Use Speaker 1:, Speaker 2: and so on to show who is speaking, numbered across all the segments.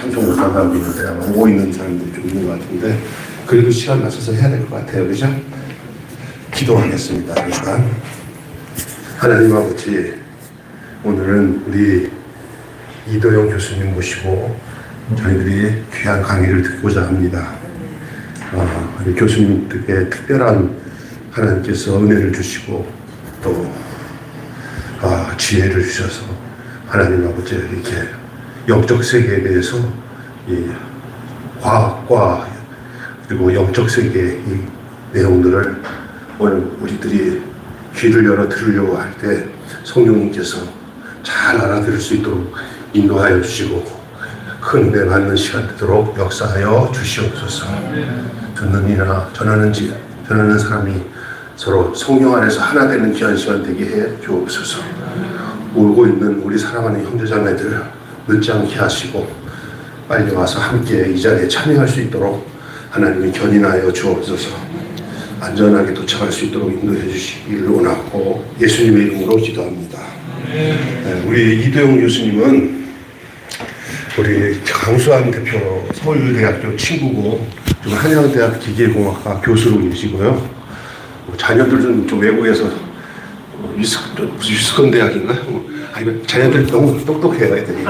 Speaker 1: 참석 못한 사람도 있는데 아마 오고 있는 사람들이 좀 있는 것 같은데 그래도 시간 맞춰서 해야 될 것 같아요. 그죠? 기도하겠습니다. 일단 하나님 아버지, 오늘은 우리 이도영 교수님 모시고 저희들이 귀한 강의를 듣고자 합니다. 우리 교수님께 특별한 하나님께서 은혜를 주시고 또 지혜를 주셔서 하나님 아버지 이렇게 영적 세계에 대해서 이 과학과 그리고 영적 세계의 이 내용들을 오늘 우리들이 귀를 열어 들으려고 할 때 성령님께서 잘 알아들을 수 있도록 인도하여 주시고 큰 은혜 받는 시간 되도록 역사하여 주시옵소서. 듣는 이나 전하는 사람이 서로 성령 안에서 하나 되는 귀한 시간 되게 해 주옵소서. 울고 있는 우리 사랑하는 형제자매들 늦지 않게 하시고 빨리 와서 함께 이 자리에 참여할 수 있도록 하나님이 견인하여 주옵소서. 안전하게 도착할 수 있도록 인도해 주시기를 원하고 예수님의 이름으로 기도합니다. 우리 이도영 교수님은 우리 강수환 대표 서울대학교 친구고 지금 한양대학 기계공학과 교수로 계시고요. 자녀들은 좀 외국에서 유스콘 대학인가? 자녀들이 너무 똑똑해요, 애들이.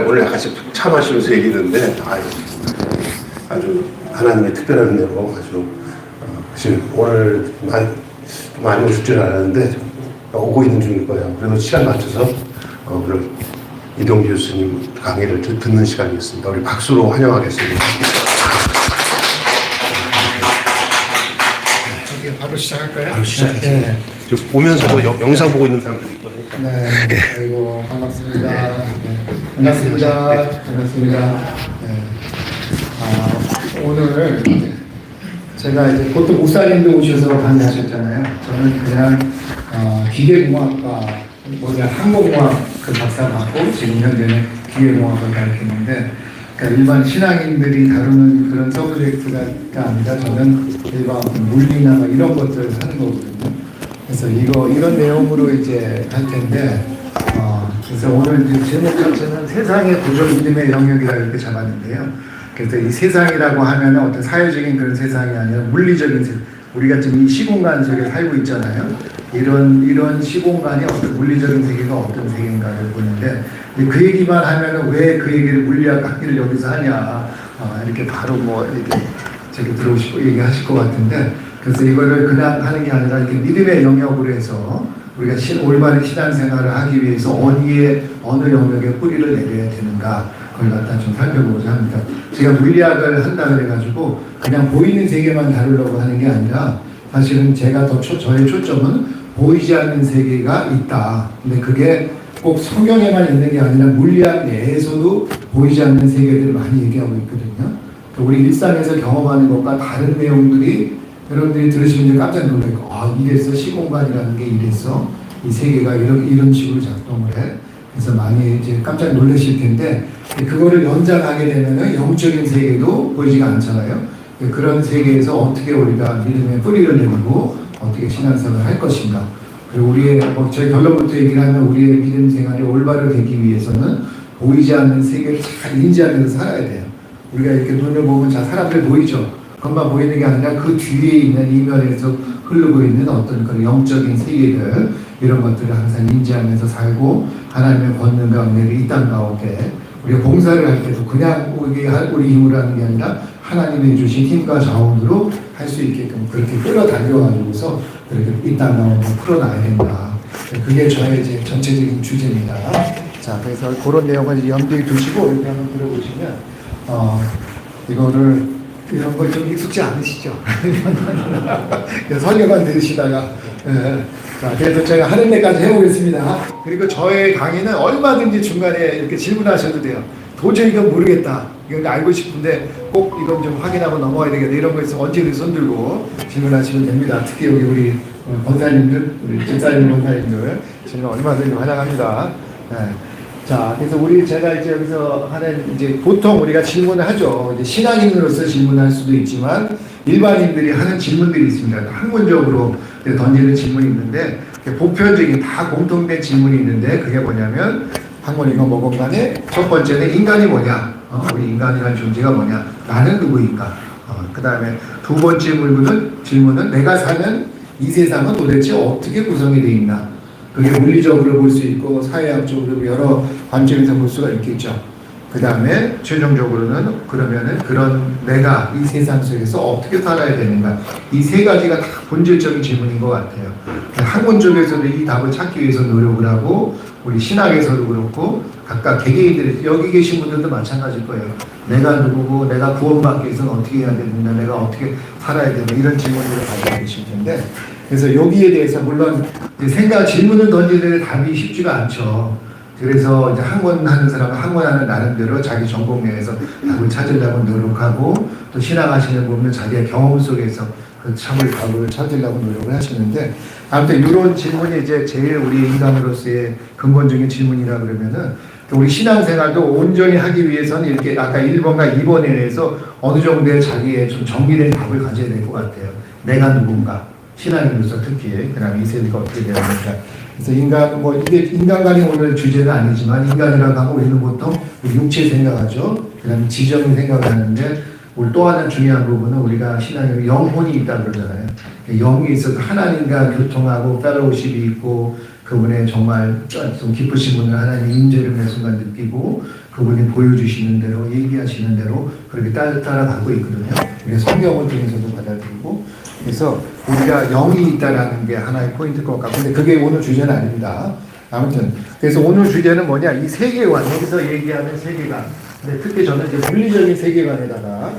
Speaker 1: 오늘 약간 차 마시면서 얘기했는데 아주 하나님의 특별한 은혜로 아주 지금 오늘 많이 오실 줄 알았는데 오고 있는 중일 거예요. 그래서 시간 맞춰서 오늘 이동 교수님 강의를 듣는 시간이었습니다. 우리 박수로 환영하겠습니다.
Speaker 2: 바로 시작할까요?
Speaker 1: 바로 시작할게요. 네. 오면서 영상 보고 있는 사람들이 있거든요.
Speaker 2: 네. 아이고, 반갑습니다. 네. 반갑습니다. 반갑습니다. 네. 오늘 제가 이제 보통 목사님도 오셔서 강의하셨잖아요. 저는 그냥 기계공학과, 항공공학 그 박사 받고 지금 현재는 기계공학을 가르치는데, 그러니까 일반 신앙인들이 다루는 그런 서브젝트가 아니라 저는 일반 물리나 이런 것들을 하는 거거든요. 그래서 이런 내용으로 이제 할 텐데, 그래서 오늘 제목 자체는 세상의 구조 믿음의 영역이라 이렇게 잡았는데요. 그래서 이 세상이라고 하면 어떤 사회적인 그런 세상이 아니라 물리적인 세상, 우리가 지금 이 시공간 속에 살고 있잖아요. 이런 시공간이 어떤 물리적인 세계가 어떤 세계인가를 보는데, 그 얘기만 하면은 왜 그 얘기를 물리학 강의를 여기서 하냐, 이렇게 바로 이렇게 저기 들어오시고 얘기하실 것 같은데, 그래서 이거를 그냥 하는 게 아니라 이렇게 믿음의 영역으로 해서 우리가 올바른 신앙생활을 하기 위해서 어느 영역에 뿌리를 내려야 되는가, 그걸 갖다 좀 살펴보고자 합니다. 제가 물리학을 한다 그래가지고 그냥 보이는 세계만 다루려고 하는 게 아니라 사실은 제가 저의 초점은 보이지 않는 세계가 있다. 근데 그게 꼭 성경에만 있는 게 아니라 물리학 내에서도 보이지 않는 세계들을 많이 얘기하고 있거든요. 우리 일상에서 경험하는 것과 다른 내용들이 여러분들이 들으시면 깜짝 놀랄 거. 이래서 시공간이라는 게 이래서 이 세계가 이런 식으로 작동을 해. 그래서 많이 이제 깜짝 놀라실 텐데, 그거를 연장하게 되면은 영적인 세계도 보이지가 않잖아요. 그런 세계에서 어떻게 우리가 믿음의 뿌리를 내리고 어떻게 신앙생활을 할 것인가. 그리고 우리의 저희 결론부터 얘기를 하면 우리의 믿음 생활이 올바르게 되기 위해서는 보이지 않는 세계를 잘 인지하면서 살아야 돼요. 우리가 이렇게 눈을 보면 사람들 보이죠. 그것만 보이는 게 아니라 그 뒤에 있는 이면에서 흐르고 있는 어떤 그런 영적인 세계들, 이런 것들을 항상 인지하면서 살고 하나님의 권능과 은혜를 이 땅 가운데 우리가 봉사를 할 때도 그냥 우리 힘으로 하는 게 아니라 하나님이 주신 힘과 자원으로 할 수 있게끔 그렇게 끌어당겨가지고서 그렇게 이 땅 가운데 풀어놔야 된다. 그게 저의 이제 전체적인 주제입니다. 자, 그래서 그런 내용을 이제 염두에 두시고 이렇게 한번 들어보시면 이런 거 좀 익숙지 않으시죠? 설교만 들으시다가 자, 그래서 제가 하는 데까지 해보겠습니다. 그리고 저의 강의는 얼마든지 중간에 이렇게 질문하셔도 돼요. 도저히 이건 모르겠다, 이건 알고 싶은데 꼭 이건 좀 확인하고 넘어가야 되겠다, 이런 거 있으면 언제든 손들고 질문하시면 됩니다. 특히 여기 우리 권사님들, 우리 집사님 권사님들 질문 얼마든지 환영합니다. 네. 자, 그래서 제가 이제 여기서 이제 보통 우리가 질문을 하죠. 이제 신앙인으로서 질문할 수도 있지만 일반인들이 하는 질문들이 있습니다. 학문적으로 던지는 질문이 있는데, 보편적인 다 공통된 질문이 있는데, 그게 뭐냐면 학문이건 뭐건 간에 첫 번째는 인간이 뭐냐, 우리 인간이라는 존재가 뭐냐, 나는 누구인가. 그 다음에 두 번째 질문은 내가 사는 이 세상은 도대체 어떻게 구성이 되어 있나. 그게 물리적으로 볼 수 있고 사회학적으로 여러 관점에서 볼 수가 있겠죠. 그 다음에 최종적으로는 그러면은 그런 내가 이 세상 속에서 어떻게 살아야 되는가. 이 세 가지가 다 본질적인 질문인 것 같아요. 학문 쪽에서도 이 답을 찾기 위해서 노력을 하고 우리 신학에서도 그렇고 각각 개개인들이 여기 계신 분들도 마찬가지일 거예요. 내가 누구고 내가 구원받기 위해서는 어떻게 해야 되는가, 내가 어떻게 살아야 되는가, 이런 질문들을 가지고 계실 텐데, 그래서 여기에 대해서 물론 질문을 던지는 답이 쉽지가 않죠. 그래서 이제 학문하는 사람은 학문하는 나름대로 자기 전공 내에서 답을 찾으려고 노력하고, 또 신학하시는 분은 자기의 경험 속에서 그 참을 답을 찾으려고 노력을 하시는데, 아무튼 이런 질문이 이제 제일 우리 인간으로서의 근본적인 질문이라 그러면은, 우리 신앙생활도 온전히 하기 위해서는 이렇게 아까 1번과 2번에 대해서 어느 정도의 자기의 좀 정비된 답을 가져야 될 것 같아요. 내가 누군가, 신앙인으로서 특히, 그 다음에 이 세계가 어떻게 되는가. 그래서 이게 인간관이 오늘 주제는 아니지만, 인간이라고 하면 우리는 보통 육체 생각하죠. 그 다음에 지정을 생각하는데, 우리 또 하나 중요한 부분은 우리가 신앙에 영혼이 있다 그러잖아요. 영이 있어서 하나님과 교통하고 펠로우십이 있고, 그분의 정말 좀 기쁘신 분을 하나님 임재를 매 순간 느끼고, 그분이 보여주시는 대로 얘기하시는 대로 그렇게 따라가고 있거든요. 그래서 성경을 통해서도 받아들이고, 그래서 우리가 영이 있다라는 게 하나의 포인트일 것 같고, 근데 그게 오늘 주제는 아닙니다. 아무튼 그래서 오늘 주제는 뭐냐, 이 세계관, 여기서 얘기하는 세계관. 근데 특히 저는 이제 물리적인 세계관에다가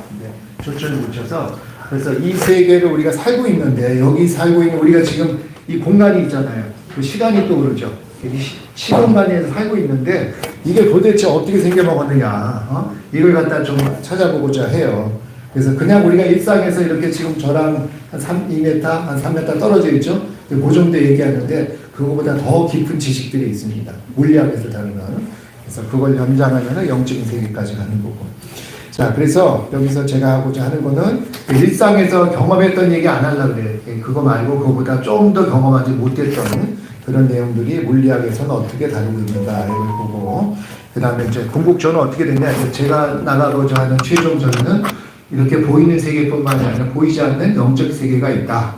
Speaker 2: 초점을 붙여서, 그래서 이 세계를 우리가 살고 있는데, 여기 살고 있는 우리가 지금 이 공간이 있잖아요. 그 시간이 또 그러죠. 이 시공간에서 살고 있는데 이게 도대체 어떻게 생겨먹었느냐, 이걸 갖다 좀 찾아보고자 해요. 그래서 그냥 우리가 일상에서 이렇게 지금 저랑 한 2m, 한 3m 떨어져 있죠. 그 정도 얘기하는데 그거보다 더 깊은 지식들이 있습니다. 물리학에서 다루는. 그래서 그걸 연장하면 영적인 세계까지 가는 거고. 자, 그래서 여기서 제가 하고자 하는 거는 일상에서 경험했던 얘기 안 하려고 그래요. 그거 말고 그거보다 좀 더 경험하지 못했던 그런 내용들이 물리학에서는 어떻게 다루고 있는가 이걸 보고, 그 다음에 이제 궁극적으로 어떻게 되냐, 제가 나가고자 하는 최종 전은 이렇게 보이는 세계뿐만 아니라 보이지 않는 영적 세계가 있다.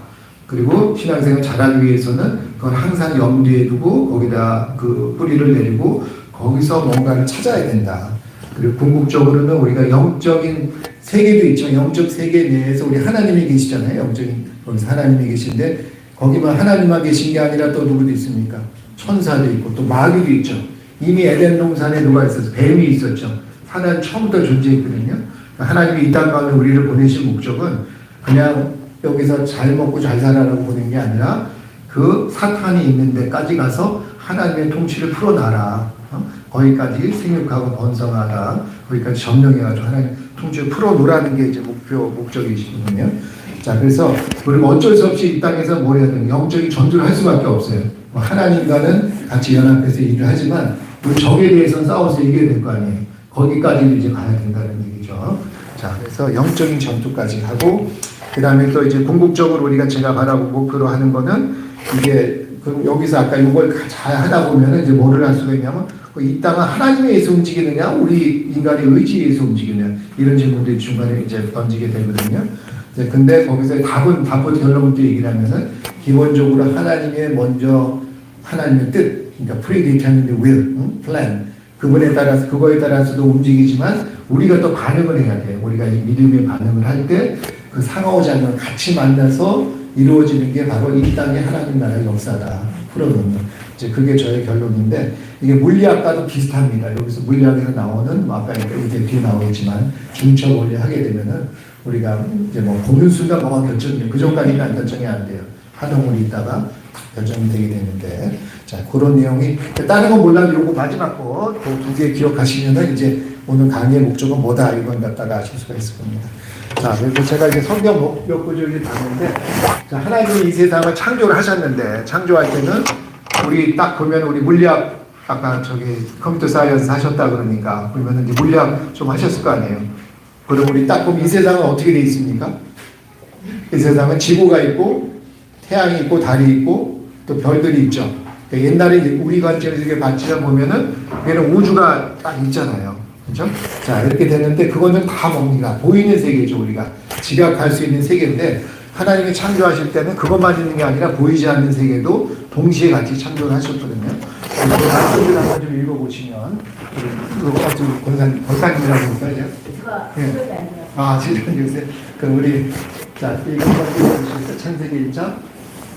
Speaker 2: 그리고 신앙생활 잘하기 위해서는 그걸 항상 염두에 두고 거기다 그 뿌리를 내리고 거기서 뭔가를 찾아야 된다. 그리고 궁극적으로는 우리가 영적인 세계도 있죠. 영적 세계 내에서 우리 하나님이 계시잖아요. 영적인 거기서 하나님이 계신데, 거기만 하나님만 계신 게 아니라 또 누구도 있습니까? 천사도 있고 또 마귀도 있죠. 이미 에덴 동산에 누가 있었어? 뱀이 있었죠. 하나님 처음부터 존재했거든요. 하나님이 이 땅 가운데 우리를 보내신 목적은 그냥 여기서 잘 먹고 잘 살아라고 보낸 게 아니라 그 사탄이 있는 데까지 가서 하나님의 통치를 풀어놔라. 거기까지 생육하고 번성하라. 거기까지 점령해가지고 하나님 통치를 풀어놓으라는 게 이제 목적이시거든요. 자, 그래서 우리는 어쩔 수 없이 이 땅에서 뭐 해야 되는, 영적인 전투를 할 수밖에 없어요. 하나님과는 같이 연합해서 일을 하지만 우리 적에 대해서는 싸워서 이겨야 될 거 아니에요. 거기까지 이제 가야 된다는 얘기죠. 자, 그래서 영적인 전투까지 하고, 그 다음에 또 이제 궁극적으로 우리가 제가 바라고 목표로 하는 거는 이게, 그럼 여기서 아까 이걸 잘 하다 보면은 이제 뭐를 할 수가 있냐면, 이 땅은 하나님에 의해서 움직이느냐, 우리 인간의 의지에 의해서 움직이느냐, 이런 질문들이 중간에 이제 던지게 되거든요. 근데 거기서 답은 결론부터 얘기를 하면은, 기본적으로 하나님의 먼저, 하나님의 뜻, 그러니까 predetermined will, plan, 그분에 따라서, 그거에 따라서도 움직이지만, 우리가 또 반응을 해야 돼요. 우리가 이 믿음의 반응을 할 때, 그 상호작용을 같이 만나서 이루어지는 게 바로 이 땅의 하나님 나라의 역사다. 풀어놓는. 이제 그게 저의 결론인데, 이게 물리학과도 비슷합니다. 여기서 물리학에서 나오는, 아까 이렇게 뒤에 나오겠지만, 중첩 원리 하게 되면은, 우리가 이제 뭐 보는 순간 뭐가 결정돼요. 그 전까지는 결정이 안 돼요. 한동훈이 있다가 결정이 되게 되는데, 자, 그런 내용이, 다른 건 몰라도 요거 마지막 거, 그 두 개 기억하시면은 이제 오늘 강의의 목적은 뭐다, 이건 갖다가 아실 수가 있을 겁니다. 자, 그리고 제가 이제 성경 몇 구절을 봤는데, 자, 하나님이 이 세상을 창조를 하셨는데, 창조할 때는 우리 딱 보면 우리 물리학, 아까 저기 컴퓨터 사이언스 하셨다 그러니까, 그러면 이제 물리학 좀 하셨을 거 아니에요. 그럼 우리 딱 보면 이 세상은 어떻게 되어 있습니까? 이 세상은 지구가 있고, 태양이 있고, 달이 있고, 또 별들이 있죠. 그러니까 옛날에 이제 우리 관점에서 이렇게 봤지만 보면은 얘는 우주가 딱 있잖아요. 그렇죠? 자, 이렇게 되는데 그거는 다 뭡니까? 보이는 세계죠. 우리가 지각할 수 있는 세계인데 하나님이 창조하실 때는 그것만 있는 게 아니라 보이지 않는 세계도 동시에 같이 창조를 하셨거든요. 말씀을 한번 좀 읽어보시면 권사님이라고 할까요? 예. 아, 지금 요새 그 우리 자 읽어보시죠. 창세기 1장.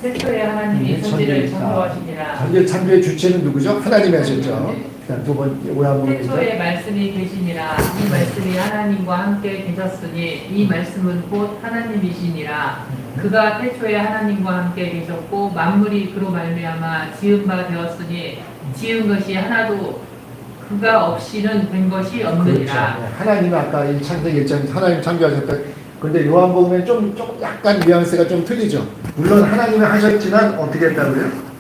Speaker 3: 태초에 하나님이 천지를 창조하시니라.
Speaker 2: 전제 창조의 주체는 누구죠? 하나님이 하셨죠. 자, 두 번째 오한번
Speaker 3: 태초에 말씀이 계시니라. 이 말씀이 하나님과 함께 계셨으니 이 말씀은 곧 하나님이시니라. 그가 태초에 하나님과 함께 계셨고 만물이 그로 말미암아 지은 바 되었으니 지은 것이 하나도 그가 없이는 된 것이 없느니라.
Speaker 2: 그렇죠. 하나님은 아까 이 창세기 1장 하나님 창조하셨다. 그런데 요한복음에 좀 약간 뉘앙스가 좀 틀리죠. 물론 하나님이 하셨지만 어떻게 했다고요?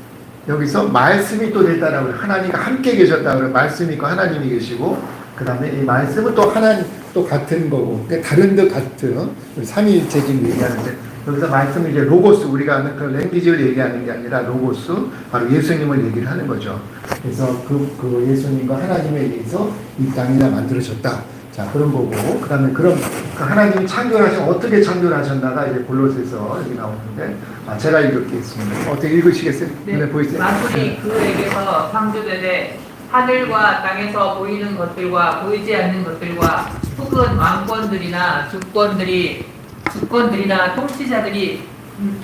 Speaker 2: 여기서 말씀이 또 됐다라고 해요. 하나님과 함께 계셨다고 그래요. 말씀이 있고 하나님이 계시고 그다음에 이 말씀은 또 하나님 또 같은 거고 그러니까 다른 듯 같은 삼위일체를 얘기하는데 여기서 말씀은 이제 로고스 우리가 아는 그 랭귀지를 얘기하는 게 아니라 로고스 바로 예수님을 얘기를 하는 거죠. 그래서 그 예수님과 하나님에 의해서 이 땅이 다 만들어졌다. 자, 그런 거고, 그 다음에 그럼 그 하나님이 창조를 어떻게 창조를 하셨나가 이제 골로새서 여기 나오는데, 제가 읽겠습니다. 어떻게 읽으시겠어요?
Speaker 3: 네,
Speaker 2: 보이세요?
Speaker 3: 만물이 그에게서 창조되되 하늘과 땅에서 보이는 것들과 보이지 않는 것들과 혹은 왕권들이나 주권들이나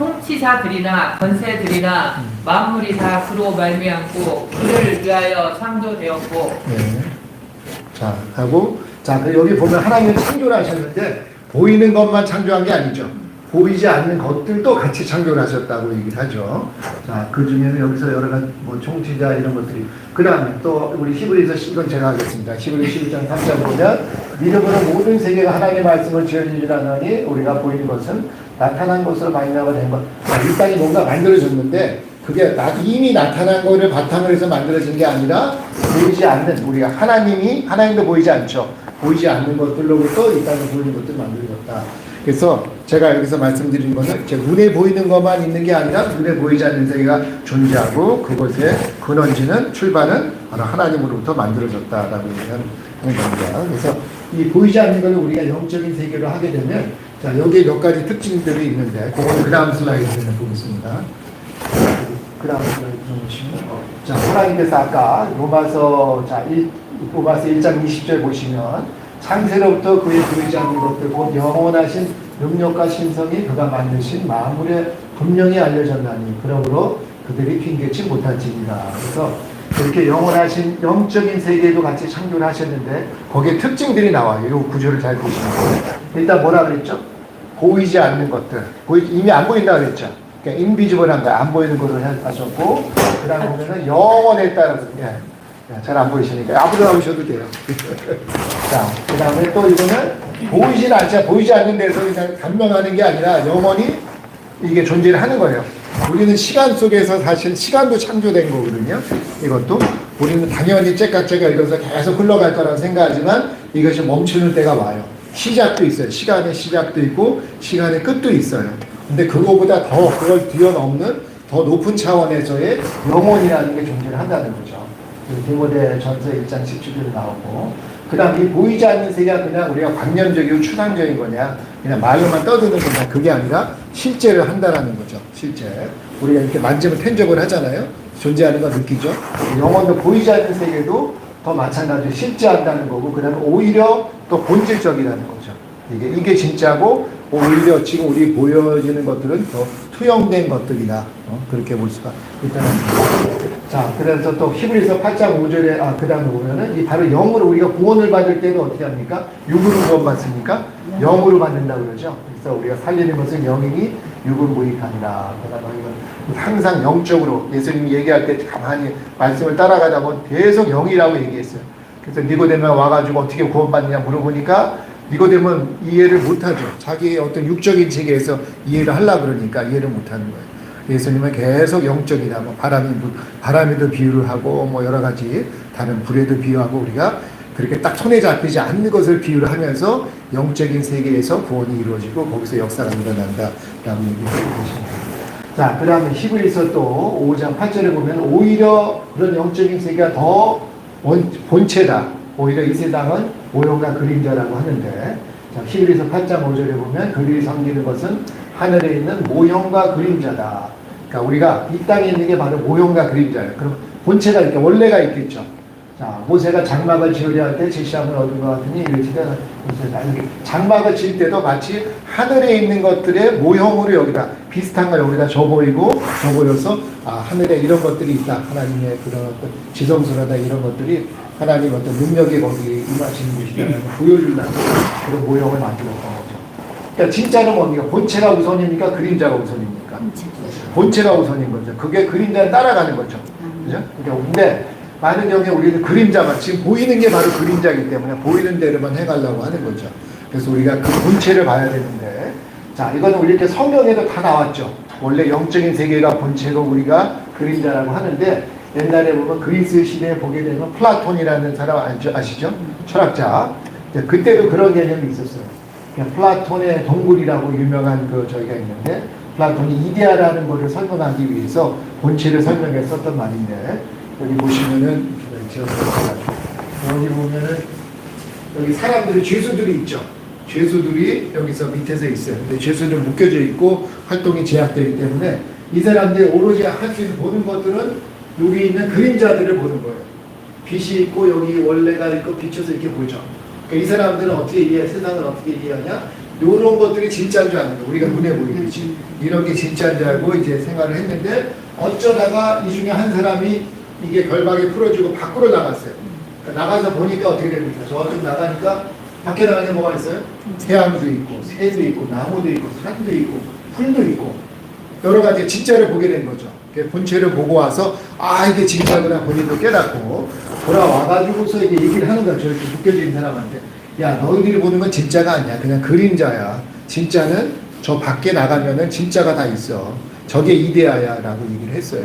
Speaker 3: 통치자들이나 권세들이나 만물이 다 그로 말미암고 그를 위하여 창조되었고.
Speaker 2: 네. 자, 하고, 자, 여기 보면 하나님은 창조를 하셨는데, 보이는 것만 창조한 게 아니죠. 보이지 않는 것들도 같이 창조를 하셨다고 얘기를 하죠. 자, 그 중에는 여기서 여러 가지 뭐 총치자 이런 것들이. 그 다음에 또 우리 히브리서 이건 제가 하겠습니다. 히브리서 11장 3절 보면 믿음으로 모든 세계가 하나님의 말씀을 지어지리라니 우리가 보이는 것은 나타난 것으로 말미암아 된 것. 이 땅이 뭔가 만들어졌는데 그게 이미 나타난 거를 바탕으로 해서 만들어진 게 아니라 보이지 않는 우리가 하나님도 보이지 않죠. 보이지 않는 것들로부터 이 땅에 보이는 것들을 만들어졌다. 그래서 제가 여기서 말씀드린 것은 눈에 보이는 것만 있는 게 아니라 눈에 보이지 않는 세계가 존재하고 그것의 근원지는 출발은 바로 하나님으로부터 만들어졌다라고 얘기하는 겁니다. 그래서 이 보이지 않는 것을 우리가 영적인 세계로 하게 되면 자 여기에 몇 가지 특징들이 있는데 그거는 그 다음 슬라이드를 보겠습니다. 그 다음 슬라이드 좀 보시면 자 하나님께서 아까 로마서 1장 20절 보시면 창세로부터 그의 보이지 않는 것들 곧 영원하신 능력과 신성이 그가 만드신 만물에 분명히 알려졌나니 그러므로 그들이 핑계치 못할지니라. 그래서 이렇게 영원하신 영적인 세계도 같이 창조를 하셨는데 거기에 특징들이 나와요. 이 구조를 잘 보시면 일단 뭐라 그랬죠? 보이지 않는 것들 이미 안 보인다 그랬죠. 그러니까 인비지블한 거 안 보이는 것을 하셨고 그 다음에 보면은 영원에 따라서 잘 안 보이시니까 앞으로 나오셔도 돼요. 자, 그 다음에 또 이거는 보이지는 않죠. 보이지 않는 데서 그냥 단명하는 게 아니라 영원히 이게 존재를 하는 거예요. 우리는 시간 속에서 사실 시간도 창조된 거거든요. 이것도 우리는 당연히 째깍째깍 이러면서 계속 흘러갈 거라고 생각하지만 이것이 멈추는 때가 와요. 시작도 있어요. 시간의 시작도 있고 시간의 끝도 있어요. 근데 그거보다 더 그걸 뛰어넘는 더 높은 차원에서의 영혼이라는 게 존재를 한다는 거죠. 디모데 전서 1장 17절 나오고 그 다음 이 보이지 않는 세계가 그냥 우리가 관념적이고 추상적인 거냐 그냥 말로만 떠드는 거냐 그게 아니라 실제를 한다라는 거죠. 실제 우리가 이렇게 만지면 텐저블 하잖아요. 존재하는 거 느끼죠. 영혼도 보이지 않는 세계도 더 마찬가지로 실제한다는 거고 그 다음에 오히려 또 본질적이라는 거죠. 이게 진짜고 오히려 지금 우리 보여지는 것들은 더 투영된 것들이다. 그렇게 볼 수가 있다는 거죠. 자, 그래서 또 히브리서 8장 5절에 그 다음에 보면은 이 바로 영으로 우리가 구원을 받을 때는 어떻게 합니까? 육으로 구원 받습니까? 영으로 받는다고 그러죠. 그래서 우리가 살리는 것은 영이니 육은 무익하니라. 그러다 이건 항상 영적으로 예수님이 얘기할 때 가만히 말씀을 따라가다 보면 계속 영이라고 얘기했어요. 그래서 니고데모가 와가지고 어떻게 구원받느냐 물어보니까 니고데모는 이해를 못하죠. 자기의 어떤 육적인 세계에서 이해를 하려고 그러니까 이해를 못하는 거예요. 예수님은 계속 영적이다. 뭐 바람에도 비유를 하고 뭐 여러 가지 다른 불에도 비유하고 우리가 그렇게 딱 손에 잡히지 않는 것을 비유를 하면서 영적인 세계에서 구원이 이루어지고 거기서 역사가 일어난다라고 얘기해 주십니다. 자, 그 다음에 히브리서 또 5장 8절에 보면 오히려 그런 영적인 세계가 더 본체다. 오히려 이 세상은 모형과 그림자라고 하는데, 자, 히브리서 8장 5절에 보면 그들이 섬기는 것은 하늘에 있는 모형과 그림자다. 그러니까 우리가 이 땅에 있는 게 바로 모형과 그림자예요. 그럼 본체가 이렇게 원래가 있겠죠. 자, 모세가 장막을 지으려 할 때 제시함을 얻은 것 같으니 이르시되 장막을 지을 때도 마치 하늘에 있는 것들의 모형으로 여기다 비슷한 걸 여기다 줘보여서 하늘에 이런 것들이 있다. 하나님의 그런 어떤 지성스러다 이런 것들이 하나님 어떤 능력이 거기 임하시는 곳이라는 걸 보여준다는 그런 모형을 만들었던 거죠. 그러니까 진짜는 뭡니까? 본체가 우선입니까? 그림자가 우선입니까? 본체가 우선인 거죠. 그게 그림자를 따라가는 거죠. 그죠? 그러니까 근데 많은 경우에 우리는 그림자만 지금 보이는 게 바로 그림자이기 때문에 보이는 대로만 해가려고 하는 거죠. 그래서 우리가 그 본체를 봐야 되는데, 자, 이거는 우리 이렇게 성경에도 다 나왔죠. 원래 영적인 세계가 본체고 우리가 그림자라고 하는데, 옛날에 보면 그리스 시대에 보게 되면 플라톤이라는 사람 아시죠? 철학자. 그때도 그런 개념이 있었어요. 플라톤의 동굴이라고 유명한 저희가 있는데, 플라톤이 이데아라는 것을 설명하기 위해서 본체를 설명해서 썼던 말인데, 여기 보시면은 여기 보면은 여기 사람들이 죄수들이 있죠. 죄수들이 여기서 밑에서 있어요. 근데 죄수들은 묶여져 있고 활동이 제약되기 때문에 이 사람들이 오로지 할 수 있는 보는 것들은 여기 있는 그림자들을 보는 거예요. 빛이 있고 여기 원래가 있고 비춰서 이렇게 보죠. 그러니까 이 사람들은 어떻게 이해해? 세상을 어떻게 이해하냐? 이런 것들이 진짜인 줄 아는 거예요. 우리가 눈에 보이듯이 이런 게 진짜인 줄 알고 이제 생각을 했는데 어쩌다가 이 중에 한 사람이 이게 결박이 풀어지고 밖으로 나갔어요. 그러니까 나가서 보니까 어떻게 됩니까? 저쪽 나가니까 밖에 나가는 게 뭐가 있어요? 태양도 있고 새도 있고 나무도 있고 산도 있고 풀도 있고 여러 가지 진짜를 보게 된 거죠. 본체를 보고 와서 이게 진짜구나 본인도 깨닫고 돌아와가지고서 이제 얘기를 하는 거야. 저렇게 묶여진 사람한테 야 너희들이 보는 건 진짜가 아니야. 그냥 그림자야. 진짜는 저 밖에 나가면은 진짜가 다 있어. 저게 이데아야 라고 얘기를 했어요.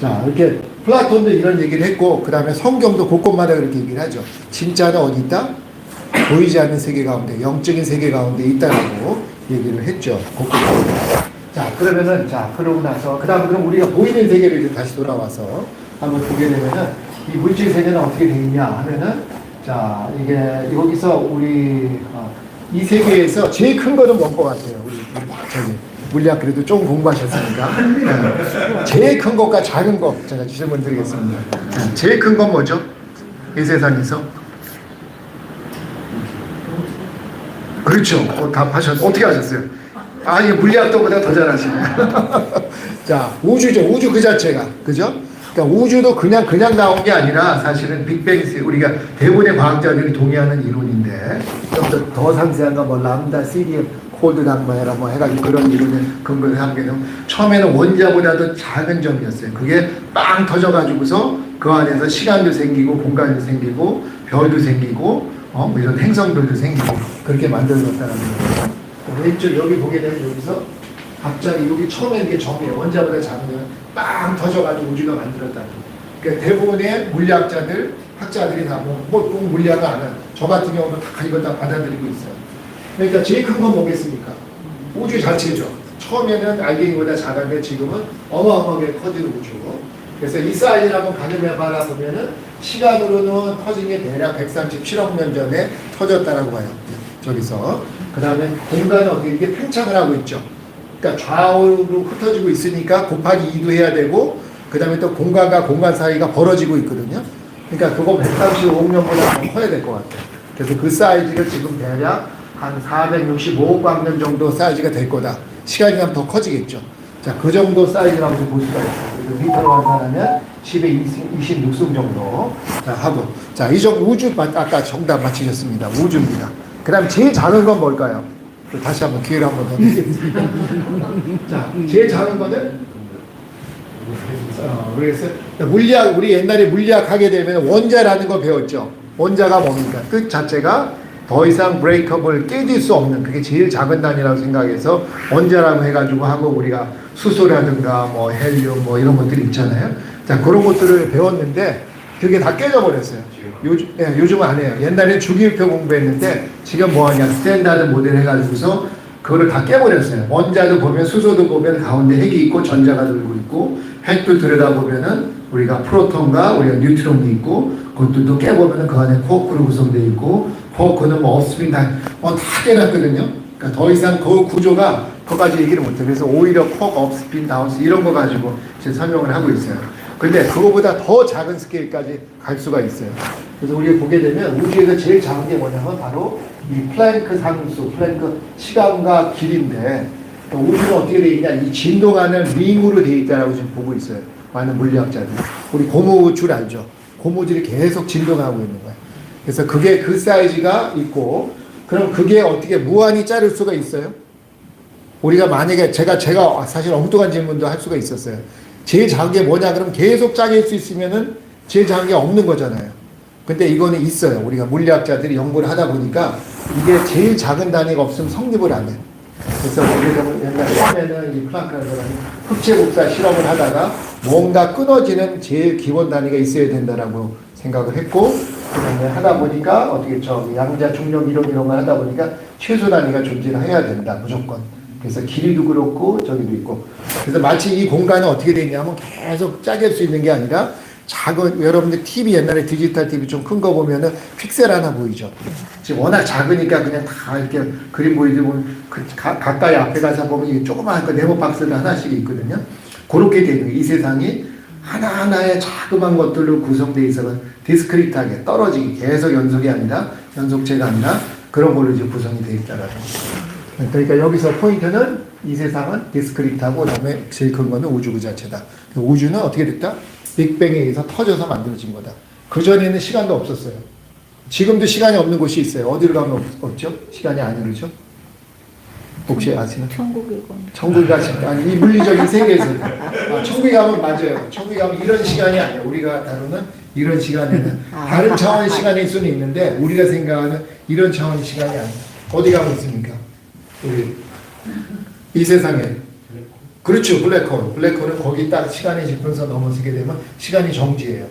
Speaker 2: 자, 이렇게 플라톤도 이런 얘기를 했고 그 다음에 성경도 곳곳마다 그렇게 얘기를 하죠. 진짜는 어디 있다? 보이지 않는 세계 가운데 영적인 세계 가운데 있다라고 얘기를 했죠. 곳곳마다. 자, 그러면은 그러고 나서 그 다음 그럼 우리가 보이는 세계를 이제 다시 돌아와서 한번 보게 되면은 이 물질 세계는 어떻게 되어 있냐 하면은 자, 이게 여기서 우리 이 세계에서 제일 큰 거는 뭔 것 같아요? 우리 저기 물리학 그래도 좀 공부하셨으니까 제일 큰 것과 작은 것 제가 질문 드리겠습니다. 제일 큰 건 뭐죠? 이 세상에서? 그렇죠. 답하셨어요. 어떻게 하셨어요? 이게 물리학도 보다 더 잘하시네. 자, 우주죠. 우주 그 자체가. 그죠? 그러니까 우주도 그냥 나온 게 아니라 사실은 빅뱅 우리가 대부분의 과학자들이 동의하는 이론인데 좀 더 상세한 거 뭐 람다, CDM, 콜드 낭만이라 뭐 해가지고 그런 이론을 근거로 한 게 처음에는 원자보다도 작은 점이었어요. 그게 빵 터져가지고서 그 안에서 시간도 생기고 공간도 생기고 별도 생기고 뭐 이런 행성들도 생기고 그렇게 만들어졌다는 거예요. 왼쪽 여기 보게 되면 여기서 갑자기 여기 처음에 이게 점이에요. 원자보다 작으면 빵 터져가지고 우주가 만들었다는 거예요. 그러니까 대부분의 물리학자들, 학자들이 다 꼭 물리학을 안 하는 저 같은 경우도 다 이걸 다 받아들이고 있어요. 그러니까 제일 큰 건 뭐겠습니까? 우주 자체죠. 처음에는 알갱이보다 작은데 지금은 어마어마하게 커지는 우주. 그래서 이 사이즈를 한번 가늠해 봐라 보면은 시간으로는 터진 게 대략 137억 년 전에 터졌다라고 봐요. 저기서. 그 다음에 공간은 어떻게 이게 팽창을 하고 있죠. 그러니까 좌우로 흩어지고 있으니까 곱하기 2도 해야 되고 그 다음에 또 공간과 공간 사이가 벌어지고 있거든요. 그러니까 그거 135억 년보다 더 커야 될 것 같아요. 그래서 그 사이즈가 지금 대략 한 465억 광년 정도 사이즈가 될 거다. 시간이 가면 더 커지겠죠. 자, 그 정도 사이즈라고 볼 수가 있어요. 그래서 미터로 환산하면 10의 26승 정도. 자, 하고. 자, 이 정도 우주, 아까 정답 맞히셨습니다. 우주입니다. 그 다음 제일 작은 건 뭘까요? 다시 한번 기회를 한번 더 드리겠습니다. 자, 제일 작은 거는? 그래서 물리학, 우리 옛날에 물리학 하게 되면 원자라는 거 배웠죠. 원자가 뭡니까? 뜻 자체가 더 이상 브레이커블 깨질 수 없는 그게 제일 작은 단위라고 생각해서 원자라고 해가지고 하고 우리가 수소라든가 뭐 헬륨 뭐 이런 것들이 있잖아요. 자, 그런 것들을 배웠는데 그게 다 깨져버렸어요. 요즘은 안 해요. 옛날에 주기율표 공부했는데 지금 뭐 하냐 스탠다드 모델 해가지고서 그거를 다 깨버렸어요. 원자도 보면 수소도 보면 가운데 핵이 있고 전자가 돌고 있고 핵도 들여다보면은 우리가 프로톤과 우리가 뉴트론이 있고 그것도 깨보면은 그 안에 쿼크로 구성되어 있고 쿼크는 뭐 업스핀 다 깨놨거든요. 그러니까 더 이상 그 구조가 그거까지 얘기를 못해요. 그래서 오히려 쿼크, 업스핀, 다운스 이런 거 가지고 제 설명을 하고 있어요. 근데 그거보다 더 작은 스케일까지 갈 수가 있어요. 그래서 우리가 보게 되면 우주에서 제일 작은 게 뭐냐면 바로 이 플랭크 상수, 플랭크 시간과 길인데 우주는 어떻게 되어 있냐, 이 진동하는 링으로 되어 있다라고 지금 보고 있어요. 많은 물리학자들. 우리 고무줄 알죠? 고무줄이 계속 진동하고 있는 거예요. 그래서 그게 그 사이즈가 있고, 그럼 그게 어떻게 무한히 자를 수가 있어요? 우리가 만약에 제가 사실 엉뚱한 질문도 할 수가 있었어요. 제일 작은 게 뭐냐? 그럼 계속 짜길 수 있으면은 제일 작은 게 없는 거잖아요. 근데 이거는 있어요. 우리가 물리학자들이 연구를 하다 보니까 이게 제일 작은 단위가 없으면 성립을 안 해요. 그래서 우리가 옛날에 처음에는 이 플랑크라는 사람이 흑체 복사 실험을 하다가 뭔가 끊어지는 제일 기본 단위가 있어야 된다라고 생각을 했고, 그다음에 하다 보니까 어떻게 양자 중력 이론 이런 걸 하다 보니까 최소 단위가 존재해야 된다 무조건. 그래서 길이도 그렇고 저기도 있고. 그래서 마치 이 공간은 어떻게 되냐면 계속 짜갤 수 있는 게 아니라 작은, 여러분들 TV 옛날에 디지털 TV 좀 큰 거 보면은 픽셀 하나 보이죠. 지금 워낙 작으니까 그냥 다 이렇게 그림 보이지 보면 가까이 앞에 가서 보면 이게 조그마한 거 네모 박스가 하나씩 있거든요. 그렇게 되는 거예요. 이 세상이 하나하나의 자그마한 것들로 구성되어 있어서 디스크리트하게 떨어지기, 계속 연속이 아니라 연속체가 아니라 그런 걸로 이제 구성이 되어 있다라는 거죠. 그러니까 여기서 포인트는 이 세상은 디스크리트하고 그다음에 제일 큰 거는 우주 그 자체다. 우주는 어떻게 됐다? 빅뱅에 의해서 터져서 만들어진 거다. 그전에는 시간도 없었어요. 지금도 시간이 없는 곳이 있어요. 어디로 가면 없죠? 시간이 안 흐르죠? 혹시 아시나요?
Speaker 4: 천국에 가면.
Speaker 2: 천국에 가시면, 아니, 이 물리적인 세계에서. 천국에 가면 맞아요. 천국에 가면 이런 시간이 아니에요. 우리가 다루는 이런 시간에는 다른 차원의 시간일 수는 있는데 우리가 생각하는 이런 차원의 시간이 아니에요. 어디 가면 있습니까? 우리 이 세상에. 그렇죠. 블랙홀. 블랙홀은 거기 딱 시간의 지평선 넘어서게 되면 시간이 정지해요.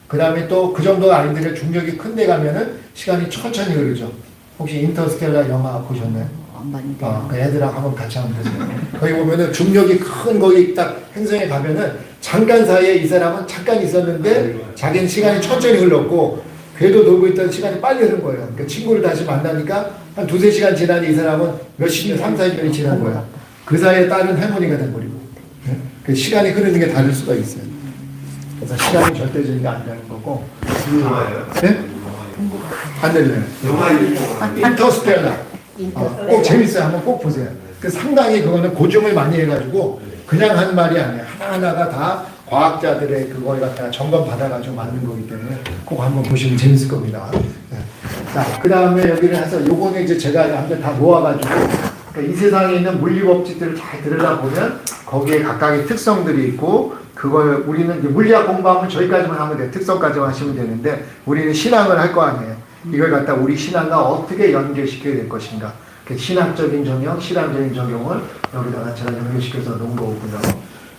Speaker 2: 그 다음에 또 그 정도가 아닌데 중력이 큰 데 가면은 시간이 천천히 흐르죠. 혹시 인터스텔라 영화 보셨나요?
Speaker 4: 안 봤는데.
Speaker 2: 그 애들하고 한번 같이 하면 되세요. 거기 보면은 중력이 큰 거기 딱 행성에 가면은 잠깐 사이에 이 사람은 잠깐 있었는데 자기는 시간이 천천히 흘렀고 궤도 돌고 있던 시간이 빨리 흐른 거예요. 그러니까 친구를 다시 만나니까 한 2-3시간 지나니 이 사람은 몇십 년, 3-4년이 지난 거야. 그 사이에 다른 해머니가 돼버리고. 그 시간이 흐르는 게 다를 수가 있어요. 그래서 시간이 절대적인 게 아니라는 거고. 네? 안 들려요. 인터스텔라. 꼭 재밌어요. 한번 꼭 보세요. 그 상당히 그거는 고증을 많이 해가지고 그냥 한 말이 아니에요. 하나하나가 다 과학자들의 그걸 갖다가 점검 받아가지고 만든 거기 때문에 꼭 한번 보시면 재밌을 겁니다. 네. 자, 그 다음에 여기를 해서 요거는 이제 제가 한번 다 모아가지고 그러니까 이 세상에 있는 물리 법칙들을 잘 들여다보면 거기에 각각의 특성들이 있고 그걸 우리는 이제 물리학 공부하면 저기까지만 하면 돼요. 특성까지만 하시면 되는데 우리는 신앙을 할 거 아니에요. 이걸 갖다 우리 신앙과 어떻게 연결시켜야 될 것인가. 신학적인 적용, 실험적인 적용을 여기다가 제가 연결시켜서 놓은 거고요.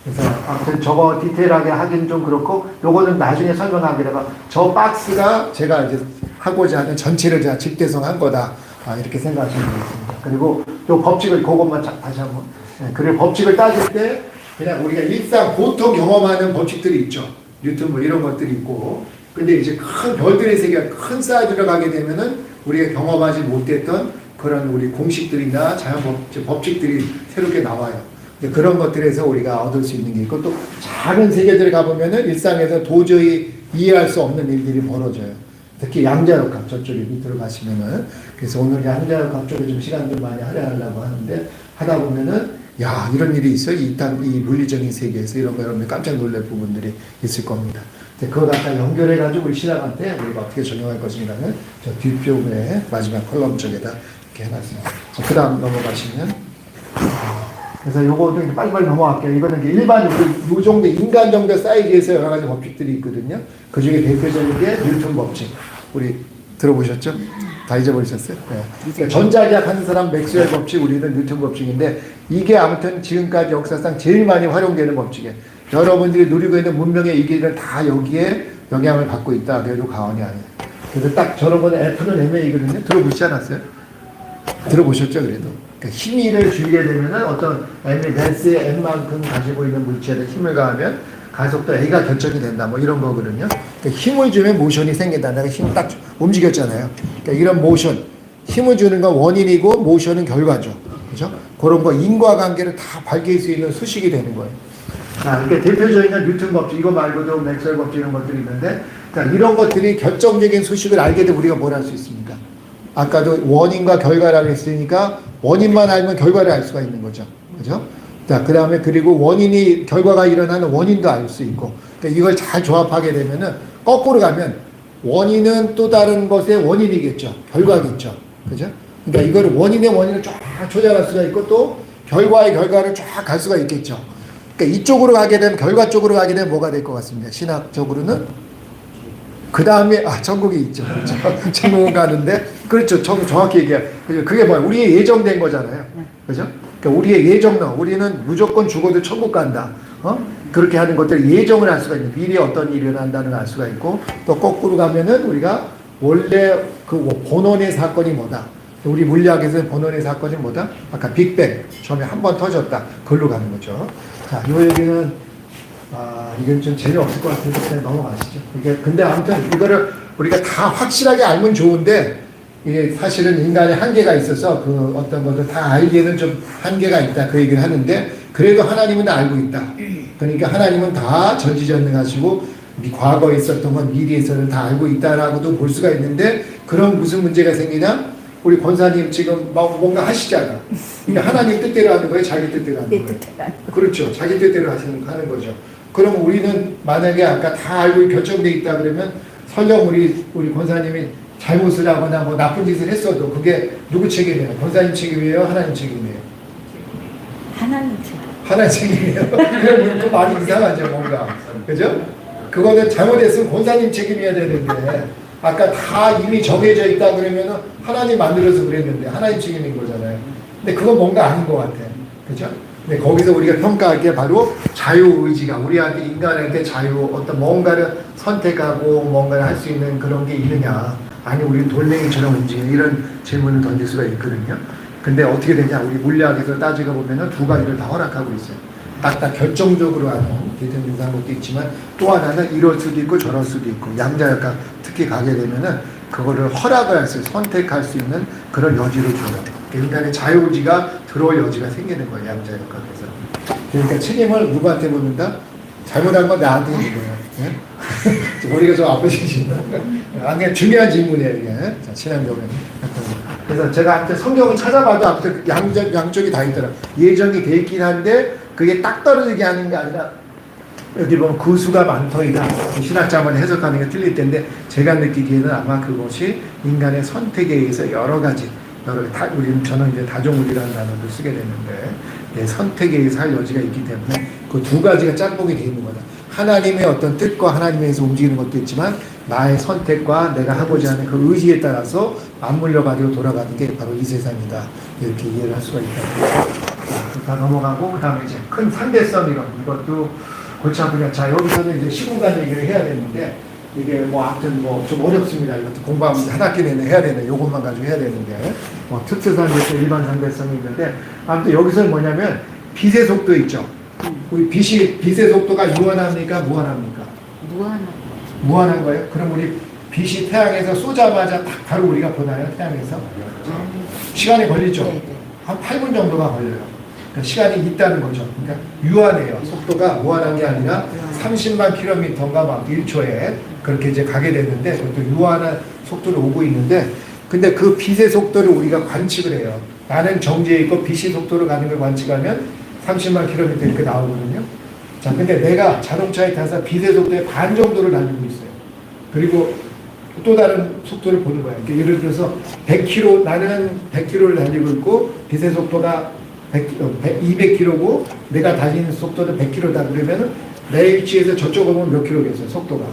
Speaker 2: 그래서 아무튼 저거 디테일하게 하긴 좀 그렇고 요거는 나중에 설명하기다가 저 박스가 제가 이제 하고자 하는 전체를 제가 집대성한 거다. 이렇게 생각하시면 되겠습니다. 그리고 요 법칙을 그것만 다시 한번. 그리고 법칙을 따질 때 그냥 우리가 일상 보통 경험하는 법칙들이 있죠. 뉴턴 뭐 이런 것들이 있고. 근데 이제 큰 별들의 세계가 큰 사이즈로 가게 되면은 우리가 경험하지 못했던 그런 우리 공식들이나 자연 법칙들이 새롭게 나와요. 그런 것들에서 우리가 얻을 수 있는 게 있고 또 작은 세계들에 가보면은 일상에서 도저히 이해할 수 없는 일들이 벌어져요. 특히 양자역학 저쪽에 밑으로 가시면은 그래서 오늘 양자역학 쪽에 좀 시간 좀 많이 할애하려고 하는데 하다 보면은 야 이런 일이 있어 이 물리적인 세계에서 이런 거 여러분들 깜짝 놀랄 부분들이 있을 겁니다. 그거 갖다 연결해가지고 우리 신학한테 우리가 어떻게 적용할 것인가는 저 뒷쪽에 마지막 컬럼 쪽에다 이렇게 해놨습니다. 그 다음 넘어가시면 그래서 요거도 빨리빨리 넘어갈게요. 이거는 일반 요 정도 인간 정도 사이즈에서 여러 가지 법칙들이 있거든요. 그 중에 대표적인 게 뉴턴 법칙. 우리 들어보셨죠? 다 잊어버리셨어요? 네. 그러니까 전자기학 하는 사람 맥스웰 법칙, 우리는 뉴턴 법칙인데 이게 아무튼 지금까지 역사상 제일 많이 활용되는 법칙이에요. 여러분들이 누리고 있는 문명의 이 길은 다 여기에 영향을 받고 있다. 그래도 과언이 아니에요. 그래서 딱 저런 거는 F는 MA거든요. 들어보시지 않았어요? 들어보셨죠? 그래도. 그러니까 힘을 주게 되면은 어떤 댄스의 M만큼 가지고 있는 물체에 힘을 가하면 가속도 A가 결정이 된다. 뭐 이런 거거든요. 그러니까 힘을 주면 모션이 생긴다. 내가 힘 딱 움직였잖아요. 그러니까 이런 모션, 힘을 주는 건 원인이고 모션은 결과죠. 그죠? 그런 거 인과관계를 다 밝힐 수 있는 수식이 되는 거예요. 자, 이렇게 대표적인 건 뉴턴 법칙, 이거 말고도 맥스웰 법칙 이런 것들이 있는데, 자, 이런 것들이 결정적인 수식을 알게 되면 우리가 뭘 할 수 있습니까? 아까도 원인과 결과라고 했으니까 원인만 알면 결과를 알 수가 있는 거죠. 그죠? 자, 그 다음에 그리고 원인이, 결과가 일어나는 원인도 알 수 있고, 그러니까 이걸 잘 조합하게 되면은 거꾸로 가면 원인은 또 다른 것의 원인이겠죠. 결과겠죠. 그죠? 그러니까 이걸 원인의 원인을 쫙 조절할 수가 있고 또 결과의 결과를 쫙 갈 수가 있겠죠. 그러니까 이쪽으로 가게 되면, 결과 쪽으로 가게 되면 뭐가 될 것 같습니다. 신학적으로는 그 다음에 천국이 있죠. 그렇죠? 천국은 가는데, 그렇죠. 정확히 얘기해요. 그게 뭐야? 우리의 예정된 거잖아요. 그죠? 그러니까 우리의 예정론, 우리는 무조건 죽어도 천국 간다. 그렇게 하는 것들 예정을 할 수가 있는, 미래에 어떤 일이 일어난다는 걸 알 수가 있고, 또 거꾸로 가면은 우리가 원래 그 본원의 사건이 뭐다. 우리 물리학에서는 본원의 사건이 뭐다? 아까 빅뱅, 처음에 한 번 터졌다. 그걸로 가는 거죠. 자, 이 얘기는, 이건 좀 재미없을 것 같아서 그냥 넘어가시죠. 이게, 근데 아무튼 이거를 우리가 다 확실하게 알면 좋은데, 이게 사실은 인간의 한계가 있어서 그 어떤 것을 다 알기에는 좀 한계가 있다. 그 얘기를 하는데, 그래도 하나님은 다 알고 있다. 그러니까 하나님은 다 전지전능하시고, 과거에 있었던 건 미래에서는 다 알고 있다라고도 볼 수가 있는데, 그럼 무슨 문제가 생기냐? 우리 권사님 지금 뭔가 하시잖아. 그러니까 하나님 뜻대로 하는 거예요? 자기 뜻대로 하는 거예요? 그렇죠. 자기 뜻대로 하는 거죠. 그럼 우리는 만약에 아까 다 알고 결정돼 있다 그러면 설령 우리 권사님이 잘못을 하거나 뭐 나쁜 짓을 했어도 그게 누구 책임이에요? 권사님 책임이에요? 하나님 책임이에요?
Speaker 4: 하나님 책임.
Speaker 2: 하나님 책임이에요. 그럼 또 많이 이상하죠, 뭔가. 그죠? 그거는 잘못했으면 권사님 책임이어야 되는데, 아까 다 이미 정해져 있다 그러면은 하나님 만들어서 그랬는데 하나님 책임인 거잖아요. 근데 그건 뭔가 아닌 것 같아. 그죠? 근데 거기서 우리가 평가할 게 바로 자유의지가, 우리한테, 인간한테 자유, 어떤 뭔가를 선택하고 뭔가를 할 수 있는 그런 게 있느냐. 아니, 우리 돌멩이처럼 움직이는 이런 질문을 던질 수가 있거든요. 근데 어떻게 되냐. 우리 물리학에서 따지고 보면은 두 가지를 다 허락하고 있어요. 딱딱 결정적으로 하는 대전증상 것도 있지만, 또 하나는 이럴 수도 있고 저럴 수도 있고, 양자역학 특히 가게 되면은 그거를 허락을 할 수, 선택할 수 있는 그런 여지를 줘요. 인간의 자유의지가 들어올 여지가 생기는 거예요, 양자역학에서. 그러니까 책임을 누구한테 묻는다? 잘못한 건 나한테 있는 거예요. 예? 머리가 좀 아프시신다. 굉장히 중요한 질문이에요, 이게. 자, 신앙적으로. 그래서 제가 아무튼 성경을 찾아봐도 아무튼 양쪽이 다 있더라. 예정이 돼 있긴 한데, 그게 딱 떨어지게 하는 게 아니라, 여기 보면 그 수가 많더이다. 신학자만 해석하는 게 틀릴 텐데, 제가 느끼기에는 아마 그것이 인간의 선택에 의해서 여러 가지, 저는 이제 다종물이라는 단어를 쓰게 되는데, 선택에 의해서 할 여지가 있기 때문에 그 두 가지가 짬뽕이 되어 있는 거다. 하나님의 어떤 뜻과 하나님에서 움직이는 것도 있지만, 나의 선택과 내가 하고자 하는 그 의지에 따라서 맞물려 가지고 돌아가는 게 바로 이 세상이다. 이렇게 이해를 할 수가 있다. 다 넘어가고, 그 다음에 이제 큰 상대성 이론, 이것도 골치 아프냐. 자, 여기서는 이제 시공간 얘기를 해야 되는데, 이게 뭐 아무튼 뭐 좀 어렵습니다. 이것도 공부하면 한 학기 내내 해야 되는, 요것만 가지고 해야 되는데, 뭐 특수 상대성, 일반 상대성이 있는데, 아무튼 여기서는 뭐냐면 빛의 속도 있죠. 우리 빛의 속도가 유한합니까? 무한합니까? 무한한 거예요? 그럼 우리 빛이 태양에서 쏘자마자 딱 바로 우리가 보나요? 태양에서? 시간이 걸리죠?
Speaker 4: 네.
Speaker 2: 한 8분 정도가 걸려요. 그러니까 시간이 있다는 거죠. 그러니까 유한해요. 속도가 무한한 게 아니라 30만 킬로미터인가 막 1초에 그렇게 이제 가게 되는데, 그것도 유한한 속도로 오고 있는데, 근데 그 빛의 속도를 우리가 관측을 해요. 나는 정지해 있고 빛이 속도로 가는 걸 관측하면 30만 킬로미터 이렇게 나오거든요. 자, 근데 내가 자동차에 타서 빛의 속도의 반 정도를 달리고 있어요. 그리고 또 다른 속도를 보는 거예요. 그러니까 예를 들어서 100km, 나는 100km를 달리고 있고 빛의 속도가 200km고 내가 달리는 속도는 100km다 그러면은 내 위치에서 저쪽으로 보면 몇 킬로겠어요, 속도가?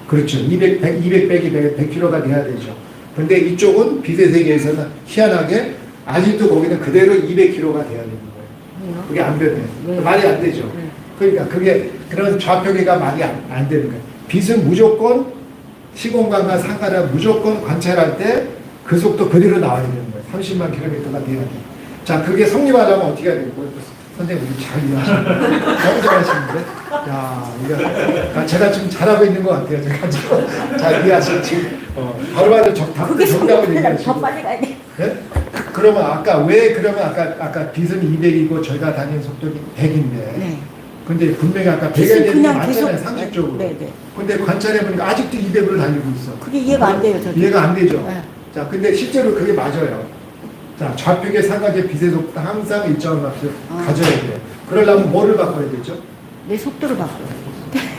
Speaker 2: 그렇죠. 200 빼기 100km가 돼야 되죠. 근데 이쪽은 빛의 세계에서는 희한하게 아직도 거기는 그대로 200km가 돼야 되는 거예요. 그게 안 변해요. 말이 안 되죠. 그러니까 그게 그런 좌표계가 말이 안 되는 거예요. 빛은 무조건 시공간과 상관없이 무조건 관찰할 때 그 속도 그대로 나와야 되는 거예요. 30만 킬로미터가 돼야 돼요. 자, 그게 성립하려면 어떻게 해야 되고? 선생님, 우리 잘 이해하시는데? 너무 잘하시는데? 야, 이거, 제가 지금 잘하고 있는 것 같아요. 제가 지금 잘 이해하시고, 지금, 바로바로
Speaker 4: 그게
Speaker 2: 정답을
Speaker 4: 더
Speaker 2: 얘기하시고.
Speaker 4: 빨리 가야 돼.
Speaker 2: 네? 그러면 아까 빛은 200이고 저희가 다니는 속도는 100인데.
Speaker 4: 네.
Speaker 2: 근데 분명히 아까 100에
Speaker 4: 빛은
Speaker 2: 대해서
Speaker 4: 그냥
Speaker 2: 맞잖아요,
Speaker 4: 계속-
Speaker 2: 상식적으로.
Speaker 4: 네, 네.
Speaker 2: 근데 관찰해보니까 아직도 200으로 달리고 있어.
Speaker 4: 그게 이해가 안 돼요, 저도.
Speaker 2: 이해가 안 되죠?
Speaker 4: 네.
Speaker 2: 자, 근데 실제로 그게 맞아요. 자, 좌표계 삼각의 빛의 속도 항상 일정한 값을 가져야 돼요. 그러려면 뭐를 바꿔야 되죠?
Speaker 4: 내 속도를 바꿔요.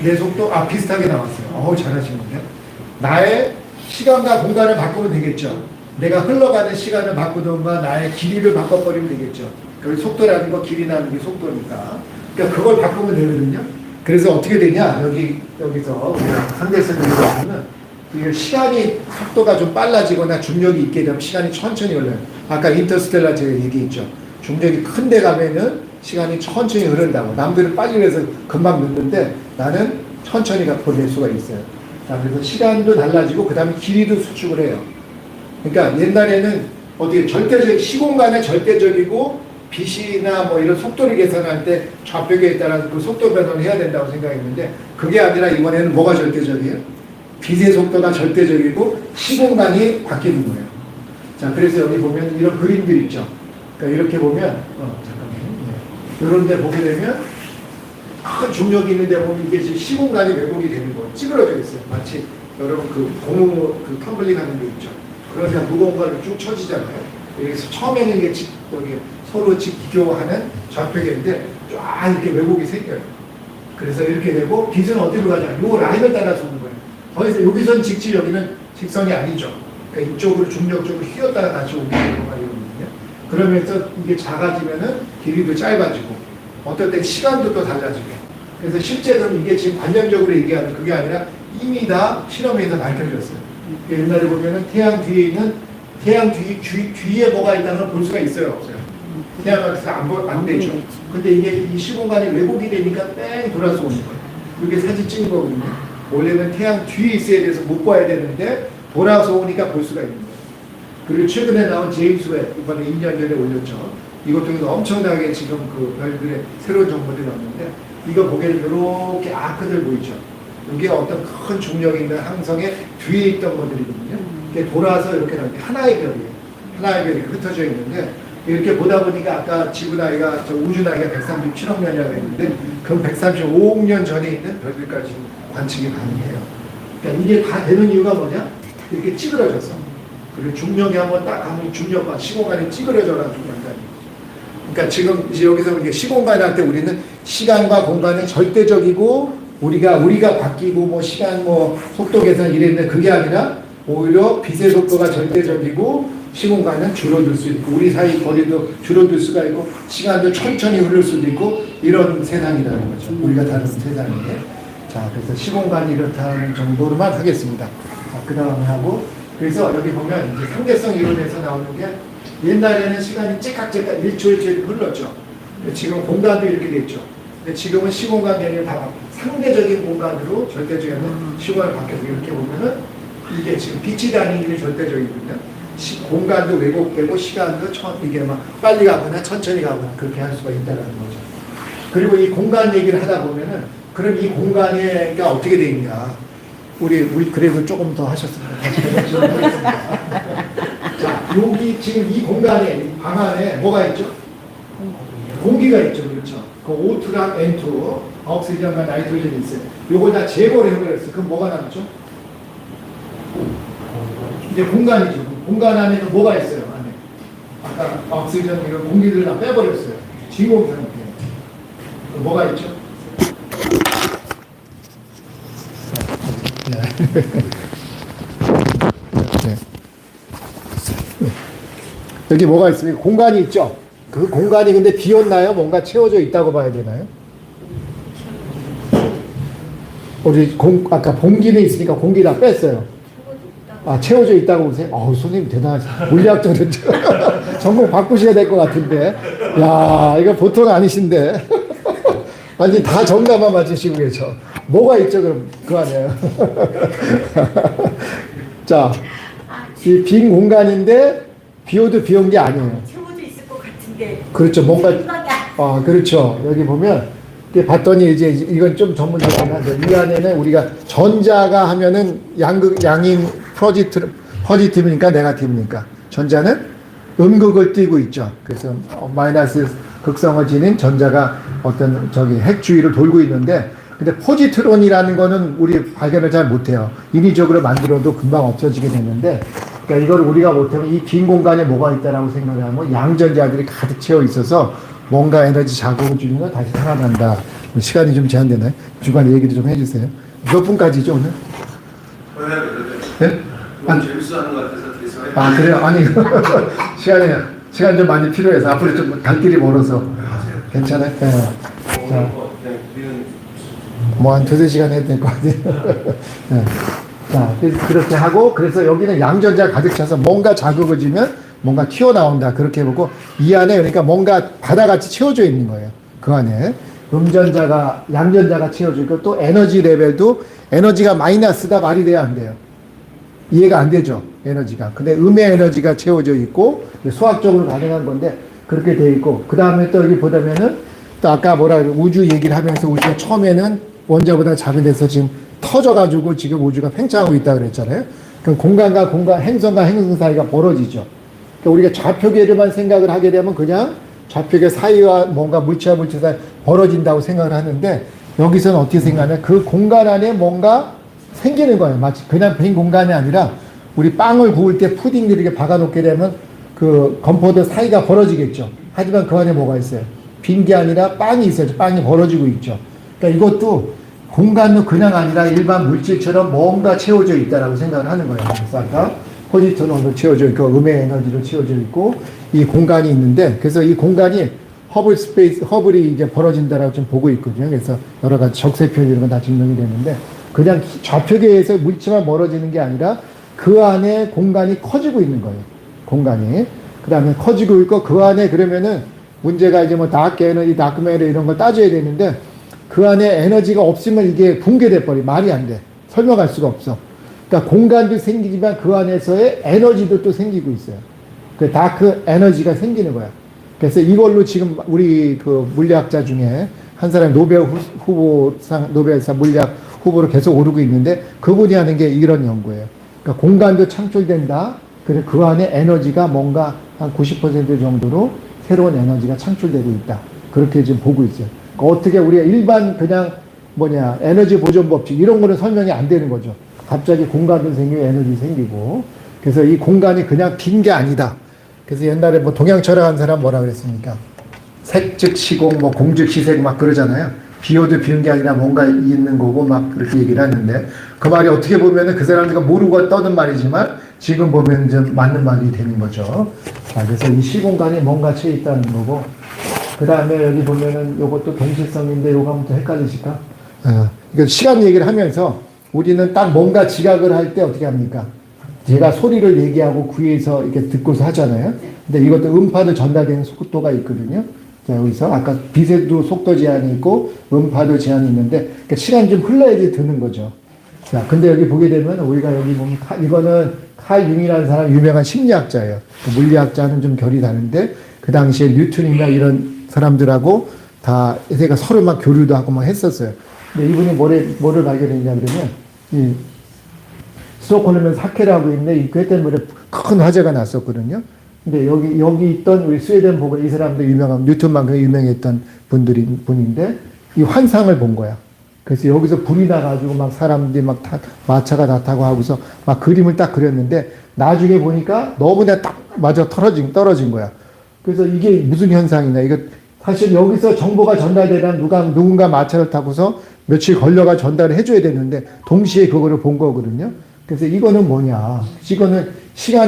Speaker 2: 내 속도, 비슷하게 나왔어요. 잘하시는데. 나의 시간과 공간을 바꾸면 되겠죠. 내가 흘러가는 시간을 바꾸던가 나의 길이를 바꿔버리면 되겠죠. 그 속도라는 거 길이라는 게 속도니까. 그러니까 그걸 바꾸면 되거든요. 그래서 어떻게 되냐? 여기서 우리가 상대성을 얘기하면 이게 시간이 속도가 좀 빨라지거나 중력이 있게 되면 시간이 천천히 흘러요. 아까 인터스텔라 제가 얘기했죠. 중력이 큰 데 가면은 시간이 천천히 흐른다고. 남들은 빨리 해서 금방 늦는데 나는 천천히 보낼 수가 있어요. 자, 그래서 시간도 달라지고 그 다음에 길이도 수축을 해요. 그러니까 옛날에는 어떻게 시공간에 절대적이고 빛이나 뭐 이런 속도를 계산할 때 좌표계에 따라서 그 속도 변화를 해야 된다고 생각했는데 그게 아니라 이번에는 뭐가 절대적이에요? 빛의 속도가 절대적이고 시공간이 바뀌는 거예요. 자, 그래서 여기 보면 이런 그림들 있죠. 그러니까 이렇게 보면, 잠깐만요. 이런 데 보게 되면 큰 중력이 있는데 보면 이게 지금 시공간이 왜곡이 되는 거예요. 찌그러져 있어요. 마치 여러분 그 고무 그 텀블링 하는 게 있죠. 그러니까 무거운 걸 쭉 쳐지잖아요. 여기서 처음에는 이게 여기 서로 비교하는 좌표계인데 쫙 이렇게 왜곡이 생겨요. 그래서 이렇게 되고 빛은 어디로 가냐? 요 라인을 따라서 오는 거예요. 거기서 여기선 직지 여기는 직선이 아니죠. 그러니까 이쪽으로 중력 쪽으로 휘었다가 다시 오게 되는 거거든요. 그러면서 이게 작아지면은 길이도 짧아지고 어떨 때 시간도 또 달라지고. 그래서 실제로는 이게 지금 관념적으로 얘기하는 그게 아니라 이미 다 실험에서 밝혀졌어요. 옛날에 보면은 태양 뒤에 뭐가 있다는 걸 볼 수가 있어요, 없어요? 태양에서 안 되죠. 근데 이게 이 시공간이 왜곡이 되니까 뺑 돌아서 오는 거예요. 이게 사진 찍은 거거든요. 원래는 태양 뒤에 있어야 돼서 못 봐야 되는데 돌아서 오니까 볼 수가 있는 거예요. 그리고 최근에 나온 제임스 웹, 이번에 2년 전에 올렸죠. 이것 중에서 엄청나게 지금 그 별들의 새로운 정보들이 나오는데 이거 보게 되면 이렇게 아크들 보이죠. 이게 어떤 큰 중력이 있는 항성의 뒤에 있던 것들이거든요. 이게 돌아서 이렇게 나오는데 하나의 별이에요. 하나의 별이 흩어져 있는데 이렇게 보다 보니까 아까 지구 나이가 우주 나이가 137억 년이라고 했는데 그 135억 년 전에 있는 별들까지 관측이 가능해요. 그러니까 이게 다 되는 이유가 뭐냐? 이렇게 찌그러져서 그리고 중력이 한번 딱 하면 중력과 시공간이 찌그러져가지고 약간. 그러니까 지금 이제 여기서 이게 시공간 할 때 우리는 시간과 공간은 절대적이고 우리가 바뀌고 뭐 시간 뭐 속도 계산 이랬는데 그게 아니라 오히려 빛의 속도가 절대적이고 시공간은 줄어들 수 있고 우리 사이 거리도 줄어들 수가 있고 시간도 천천히 흐를 수도 있고 이런 세상이라는 거죠. 우리가 다른 세상인데. 자, 그래서 시공간이 이렇다는 정도로만 하겠습니다. 자, 그 다음에 하고 그래서 여기 보면 이제 상대성 이론에서 나오는 게 옛날에는 시간이 째깍째깍 1초 1초 흘렀죠. 지금 공간도 이렇게 됐죠. 근데 지금은 시공간 개념이 다 상대적인 공간으로 절대적인 시공간을 바뀌어서 이렇게 보면은 이게 지금 빛이 다니는 게 절대적이거든요. 공간도 왜곡되고 시간도 이게 막 빨리 가거나 천천히 가거나 그렇게 할 수가 있다는 거죠. 그리고 이 공간 얘기를 하다 보면은 그럼 이 공간이가 어떻게 돼 있냐? 우리 그래도 조금 더 하셨습니다. 자, 여기 지금 이 공간에 이 방 안에 뭐가 있죠? 공기가 있죠, 그렇죠? 그 O2랑 N2, 옥시전과 나이트로젠이 있어요. 요걸 다 제거를 해버렸어요. 그럼 뭐가 남죠? 이제 공간이죠. 공간 안에는 뭐가 있어요? 안에 아까 옥시전 이런 공기들 다 빼버렸어요. 진공 상태. 뭐가 있죠? 네. 여기 뭐가 있습니까? 공간이 있죠? 그 공간이 근데 비었나요? 뭔가 채워져 있다고 봐야 되나요? 우리 아까 공기는 있으니까 공기 다 뺐어요. 채워져 있다고 보세요? 선생님 대단하시다. 물리학적으로 전공 바꾸셔야 될 것 같은데. 야, 이거 보통 아니신데. 완전 다 정답만 맞으시고 계셔. 뭐가 있죠, 그럼, 그 안에. 자, 이 빈 공간인데, 비워도 비운 게 아니에요.
Speaker 4: 채워져 있을 것 같은데. 이게
Speaker 2: 그렇죠. 뭔가
Speaker 4: 생각이
Speaker 2: 그렇죠. 여기 보면 이렇게 봤더니 이제 이건 좀 전문적이긴 한데 이 안에는 우리가 전자가 하면은 양인 포지티브니까 네가티브니까 전자는 음극을 띠고 있죠. 그래서 마이너스 극성을 지닌 전자가 어떤 핵 주위를 돌고 있는데 근데 포지트론이라는 거는 우리 발견을 잘 못해요. 인위적으로 만들어도 금방 없어지게 되는데 그러니까 이걸 우리가 못하면 이 빈 공간에 뭐가 있다라고 생각을 하면 양전자들이 가득 채워 있어서 뭔가 에너지 자극을 주면 다시 살아난다. 시간이 좀 제한되나요? 중간에 얘기도 좀 해주세요. 몇 분까지죠 오늘? 네?
Speaker 1: 너무 재밌어하는 것 같아서 계속
Speaker 2: 그래요? 아니 시간 좀 많이 필요해서 앞으로 좀 갈 길이 멀어서 괜찮아요? 네. 자, 뭐 한 2-3시간 해도 될 것 같아요. 네. 자, 그렇게 하고 그래서 여기는 양전자 가득 차서 뭔가 자극을 주면 뭔가 튀어나온다 그렇게 보고 이 안에 그러니까 뭔가 바다같이 채워져 있는 거예요. 그 안에 양전자가 채워져 있고 또 에너지 레벨도 에너지가 마이너스다 말이 돼야 안 돼요. 이해가 안 되죠 에너지가. 근데 음의 에너지가 채워져 있고 수학적으로 가능한 건데 그렇게 돼 있고 그 다음에 또 여기 보다면은 또 아까 우주 얘기를 하면서 우주가 처음에는 원자보다 작은 데서 지금 터져가지고 지금 우주가 팽창하고 있다 그랬잖아요. 그럼 공간과 공간, 행성과 행성 사이가 벌어지죠. 그러니까 우리가 좌표계로만 생각을 하게 되면 그냥 좌표계 사이와 뭔가 물체와 물체 사이 벌어진다고 생각을 하는데 여기서는 어떻게 생각하냐? 그 공간 안에 뭔가 생기는 거예요. 마치 그냥 빈 공간이 아니라 우리 빵을 구울 때 푸딩들 이렇게 박아놓게 되면 그 건포도 사이가 벌어지겠죠. 하지만 그 안에 뭐가 있어요? 빈 게 아니라 빵이 있어요. 빵이 벌어지고 있죠. 그러니까 이것도 공간도 그냥 아니라 일반 물질처럼 뭔가 채워져 있다라고 생각을 하는 거예요. 그래서 아까 포지트론으로 채워져 있고 음의 에너지로 채워져 있고 이 공간이 있는데 그래서 이 공간이 허블이 이제 벌어진다라고 좀 보고 있거든요. 그래서 여러 가지 적세편 이런 건 다 증명이 되는데 그냥 좌표계에서 물체만 멀어지는 게 아니라 그 안에 공간이 커지고 있는 거예요. 공간이. 그 다음에 커지고 있고 그 안에 그러면은 문제가 이제 뭐 다크 에너지, 다크 매터 이런 걸 따져야 되는데 그 안에 에너지가 없으면 이게 붕괴돼 버려. 말이 안 돼. 설명할 수가 없어. 그러니까 공간도 생기지만 그 안에서의 에너지도 또 생기고 있어요. 그 다크 에너지가 생기는 거야. 그래서 이걸로 지금 우리 그 물리학자 중에 한 사람이 노벨상 물리학 후보로 계속 오르고 있는데 그분이 하는 게 이런 연구예요. 그러니까 공간도 창출된다. 그래서 그 안에 에너지가 뭔가 한 90% 정도로 새로운 에너지가 창출되고 있다. 그렇게 지금 보고 있어요. 그러니까 어떻게 우리가 일반 그냥 에너지 보존 법칙 이런 거는 설명이 안 되는 거죠. 갑자기 공간도 생기고 에너지 생기고. 그래서 이 공간이 그냥 빈 게 아니다. 그래서 옛날에 뭐 동양 철학한 사람 뭐라 그랬습니까? 색즉 시공, 뭐 공즉 시색 막 그러잖아요. 비워도 비운 게 아니라 뭔가 있는 거고 막 그렇게 얘기를 하는데 그 말이 어떻게 보면은 그 사람들과 모르고 떠든 말이지만 지금 보면 좀 맞는 말이 되는 거죠. 자, 그래서 이 시공간에 뭔가 채 있다는 거고 그 다음에 여기 보면은 요것도 동시성인데 요거 한번 더 헷갈리실까? 그러니까 시간 얘기를 하면서 우리는 딱 뭔가 지각을 할 때 어떻게 합니까? 제가 소리를 얘기하고 귀에서 이렇게 듣고서 하잖아요. 근데 이것도 음파도 전달되는 속도가 있거든요. 자, 여기서 아까 빛에도 속도 제한이 있고 음파도 제한이 있는데 그러니까 시간이 좀 흘러야지 드는 거죠. 자, 근데 여기 보게 되면 우리가 여기 보면 이거는 칼 융이라는 사람 유명한 심리학자예요. 그 물리학자는 좀 결이 다른데 그 당시에 뉴턴이나 이런 사람들하고 다 얘가 서로 막 교류도 하고 막 했었어요. 근데 이분이 뭐를 발견했냐 그러면 이 스톡홀름에 사케라고 있는데 이 그때 큰 화제가 났었거든요. 근데 여기 있던 우리 스웨덴 보고 이 사람도 유명한 뉴턴만큼 유명했던 분인데 이 환상을 본 거야. 그래서 여기서 불이 나가지고 막 사람들이 막 마차가 다 타고 하고서 막 그림을 딱 그렸는데 나중에 보니까 너무나 딱 맞아 떨어진 거야. 그래서 이게 무슨 현상이냐. 이거 사실 여기서 정보가 전달되려면 누군가 마차를 타고서 며칠 걸려가 전달을 해줘야 되는데 동시에 그거를 본 거거든요. 그래서 이거는 뭐냐. 이거는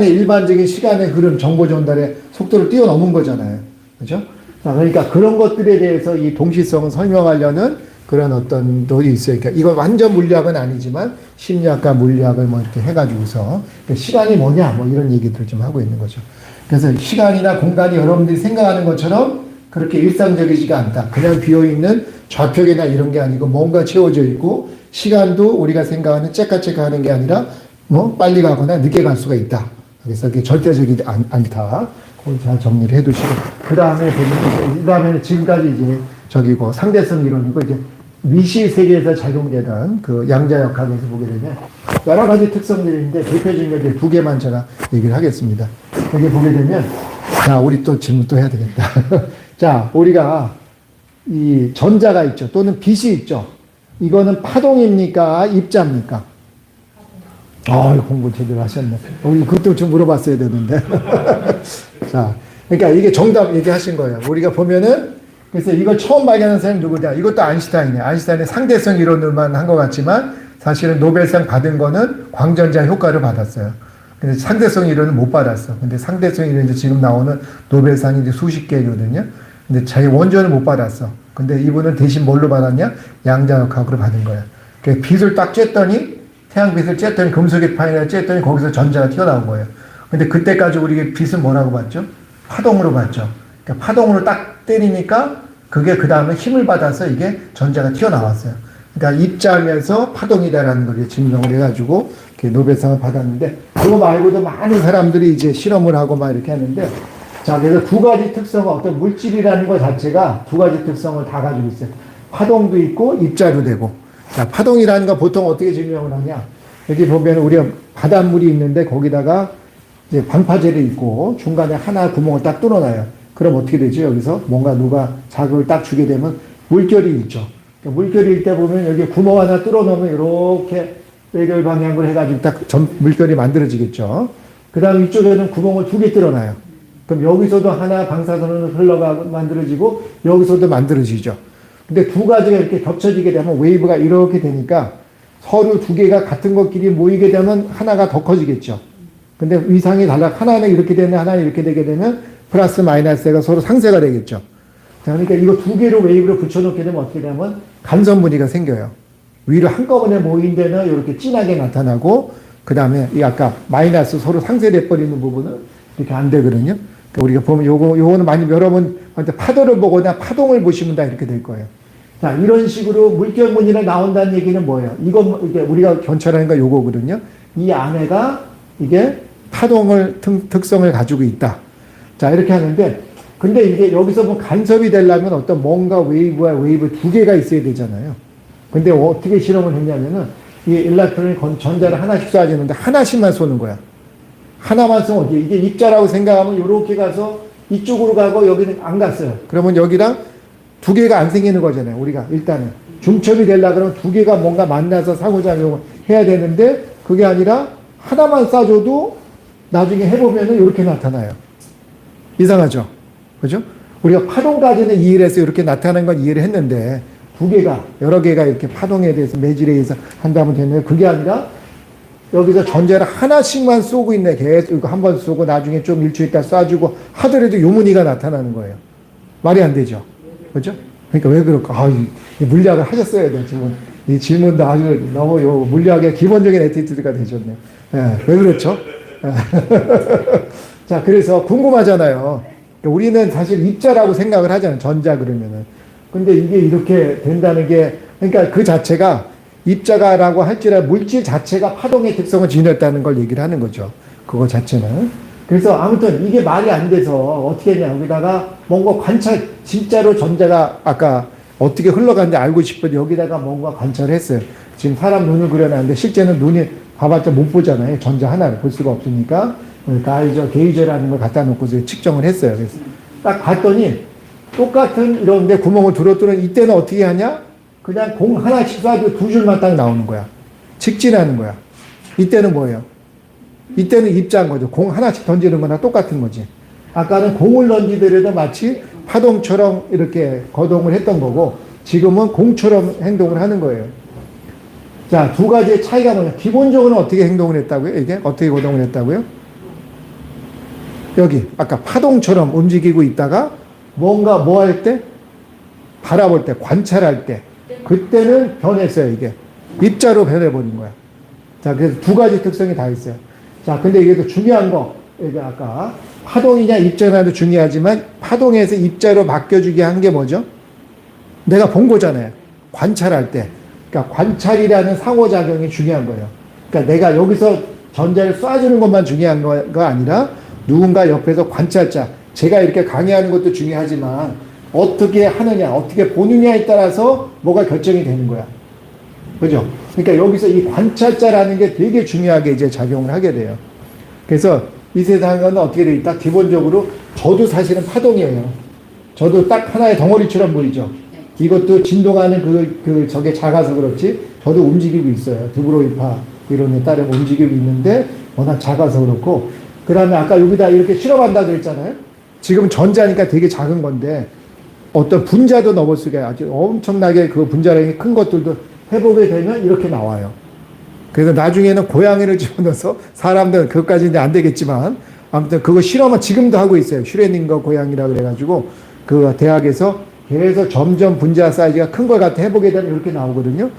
Speaker 2: 일반적인 시간의 흐름, 정보 전달의 속도를 뛰어넘은 거잖아요. 그죠? 자, 그러니까 그런 것들에 대해서 이 동시성을 설명하려는 그런 어떤 논이 있어요. 그러니까 이건 완전 물리학은 아니지만 심리학과 물리학을 뭐 이렇게 해가지고서 시간이 뭐냐, 뭐 이런 얘기들을 좀 하고 있는 거죠. 그래서 시간이나 공간이 여러분들이 생각하는 것처럼 그렇게 일상적이지가 않다. 그냥 비어있는 좌표계나 이런 게 아니고 뭔가 채워져 있고 시간도 우리가 생각하는 째까째까 하는 게 아니라 뭐 빨리 가거나 늦게 갈 수가 있다. 그래서 이게 절대적이지 않다. 그걸 잘 정리를 해 두시고, 그 다음에 보면, 그 다음에는 지금까지 이제 저기고 상대성 이론이고, 이제 미시 세계에서 작용되는 그 양자 역학에서 보게 되면 여러 가지 특성들이 있는데 대표적인 게 두 개만 제가 얘기를 하겠습니다. 여기 보게 되면, 자, 우리 또 질문 또 해야 되겠다. 자, 우리가 이 전자가 있죠. 또는 빛이 있죠. 이거는 파동입니까? 입자입니까? 공부 제대로 하셨네. 우리 그것도 좀 물어봤어야 되는데. 자, 그러니까 이게 정답 얘기하신 거예요. 우리가 보면은, 그래서 이걸 처음 발견한 사람이 누구냐? 이것도 아인슈타인이에요. 아인슈타인의 상대성 이론으로만 한 것 같지만, 사실은 노벨상 받은 거는 광전자 효과를 받았어요. 근데 상대성 이론은 못 받았어. 근데 상대성 이론이 지금 나오는 노벨상이 이제 수십 개거든요. 근데 자기 원전을 못 받았어. 근데 이분은 대신 뭘로 받았냐? 양자역학으로 받은 거야. 그러니까 빛을 딱 쬐더니, 태양빛을 쬐더니, 금속의 파이를 쬐더니 거기서 전자가 튀어나온 거예요. 근데 그때까지 우리가 빛은 뭐라고 봤죠? 파동으로 봤죠. 그러니까 파동으로 딱 때리니까 그게 그 다음에 힘을 받아서 이게 전자가 튀어나왔어요. 그러니까 입자면서 파동이다라는 걸 증명을 해가지고 노벨상을 받았는데, 그거 말고도 많은 사람들이 이제 실험을 하고 막 이렇게 하는데, 자, 그래서 두 가지 특성은 어떤 물질이라는 것 자체가 두 가지 특성을 다 가지고 있어요. 파동도 있고 입자도 되고. 자, 파동이라는 거 보통 어떻게 증명을 하냐? 여기 보면 우리가 바닷물이 있는데 거기다가 이제 방파제를 있고 중간에 하나 구멍을 딱 뚫어놔요. 그럼 어떻게 되죠? 여기서 뭔가 누가 자극을 딱 주게 되면 물결이 있죠. 그러니까 물결일 때 보면 여기 구멍 하나 뚫어놓으면 이렇게 외결 방향으로 해가지고 딱 물결이 만들어지겠죠. 그 다음 이쪽에는 구멍을 두 개 뚫어놔요. 그럼 여기서도 하나 방사선으로 흘러가고 만들어지고 여기서도 만들어지죠. 근데 두 가지가 이렇게 겹쳐지게 되면 웨이브가 이렇게 되니까 서로 두 개가 같은 것끼리 모이게 되면 하나가 더 커지겠죠. 근데 위상이 달라. 하나는 이렇게 되면 하나는 이렇게 되게 되면 플러스 마이너스가 서로 상쇄가 되겠죠. 자, 그러니까 이거 두 개로 웨이브를 붙여놓게 되면 어떻게 되면 간선 무늬가 생겨요. 위로 한꺼번에 모인 데는 이렇게 진하게 나타나고, 그 다음에 이 아까 마이너스 서로 상쇄돼 버리는 부분은 이렇게 안 되거든요. 그러니까 우리가 보면 요거는 많이 여러분 파도를 보거나 파동을 보시면 다 이렇게 될 거예요. 자, 이런 식으로 물결 무늬가 나온다는 얘기는 뭐예요? 이게 우리가 견철하는 거 요거거든요. 이 안에가 이게 파동을 특성을 가지고 있다. 자, 이렇게 하는데, 근데 이게 여기서 뭐 간섭이 되려면 어떤 뭔가 웨이브와 웨이브 두 개가 있어야 되잖아요. 근데 어떻게 실험을 했냐면은, 이 일렉트론이 전자를 하나씩 쏴주는데 하나씩만 쏘는 거야. 하나만 쏘면 어디, 이게 입자라고 생각하면 이렇게 가서 이쪽으로 가고 여기는 안 갔어요. 그러면 여기랑 두 개가 안 생기는 거잖아요. 우리가 일단은. 중첩이 되려고 그러면 두 개가 뭔가 만나서 상호작용을 해야 되는데, 그게 아니라 하나만 쏴줘도 나중에 해보면은 이렇게 나타나요. 이상하죠? 그죠? 우리가 파동까지는 이해를 해서 이렇게 나타나는 건 이해를 했는데, 두 개가, 여러 개가 이렇게 파동에 대해서 매질에 의해서 한다면 되는데, 그게 아니라 여기서 전자를 하나씩만 쏘고 있네. 계속 한 번 쏘고 나중에 좀 일주일 있다 쏴주고 하더라도 요무늬가 나타나는 거예요. 말이 안 되죠? 그죠? 그러니까 왜 그럴까? 이 물리학을 하셨어야 돼. 지금 이 질문도 아주 너무 요 물리학의 기본적인 에티튜드가 되셨네요. 예, 왜 그렇죠? 자, 그래서 궁금하잖아요. 우리는 사실 입자라고 생각을 하잖아요. 전자 그러면은. 근데 이게 이렇게 된다는 게, 그러니까 그 자체가 입자가라고 할지라도 물질 자체가 파동의 특성을 지녔다는 걸 얘기를 하는 거죠. 그거 자체는. 그래서 아무튼 이게 말이 안 돼서 어떻게 했냐. 여기다가 뭔가 관찰, 진짜로 전자가 아까 어떻게 흘러가는지 알고 싶어도 여기다가 뭔가 관찰을 했어요. 지금 사람 눈을 그려놨는데 실제는 눈이 봐봤자 못 보잖아요. 전자 하나를 볼 수가 없으니까. 게이저라는 걸 갖다 놓고서 측정을 했어요. 그래서 딱 봤더니 똑같은 이런데 구멍을 뚫었더니 이때는 어떻게 하냐? 그냥 공 하나씩 쏴도 두 줄만 딱 나오는 거야. 직진하는 거야. 이때는 뭐예요? 이때는 입자인 거죠. 공 하나씩 던지는 거나 똑같은 거지. 아까는 공을 던지더라도 마치 파동처럼 이렇게 거동을 했던 거고, 지금은 공처럼 행동을 하는 거예요. 자, 두 가지의 차이가 뭐냐. 기본적으로 어떻게 행동을 했다고요? 이게 어떻게 거동을 했다고요? 여기 아까 파동처럼 움직이고 있다가 뭔가 뭐 할 때? 바라볼 때, 관찰할 때, 그때는 변했어요. 이게 입자로 변해버린 거야. 자, 그래서 두 가지 특성이 다 있어요. 자, 근데 이게 또 중요한 거, 이게 아까 파동이냐 입자냐도 중요하지만 파동에서 입자로 바뀌어주게 한 게 뭐죠? 내가 본 거잖아요. 관찰할 때. 그러니까 관찰이라는 상호작용이 중요한 거예요. 그러니까 내가 여기서 전자를 쏴주는 것만 중요한 거 아니라 누군가 옆에서 관찰자. 제가 이렇게 강의하는 것도 중요하지만 어떻게 하느냐, 어떻게 보느냐에 따라서 뭐가 결정이 되는 거야. 그죠? 그러니까 여기서 이 관찰자라는 게 되게 중요하게 이제 작용을 하게 돼요. 그래서 이 세상은 어떻게 돼 있다? 기본적으로 저도 사실은 파동이에요. 저도 딱 하나의 덩어리처럼 보이죠. 이것도 진동하는 저게 작아서 그렇지. 저도 움직이고 있어요. 드브로이파 이론에 따르면 움직이고 있는데 워낙 작아서 그렇고. 그 다음에 아까 여기다 이렇게 실험한다 그랬잖아요. 지금 전자니까 되게 작은 건데 어떤 분자도 넣을 수가 아주 엄청나게 그 분자량이 큰 것들도 해보게 되면 이렇게 나와요. 그래서 나중에는 고양이를 집어넣어서 사람들은 그것까지 이제 안 되겠지만 아무튼 그거 실험은 지금도 하고 있어요. 슈레딩거 고양이라 그래가지고 그 대학에서 계속 점점 분자 사이즈가 큰 것 같아 해보게 되면 이렇게 나오거든요.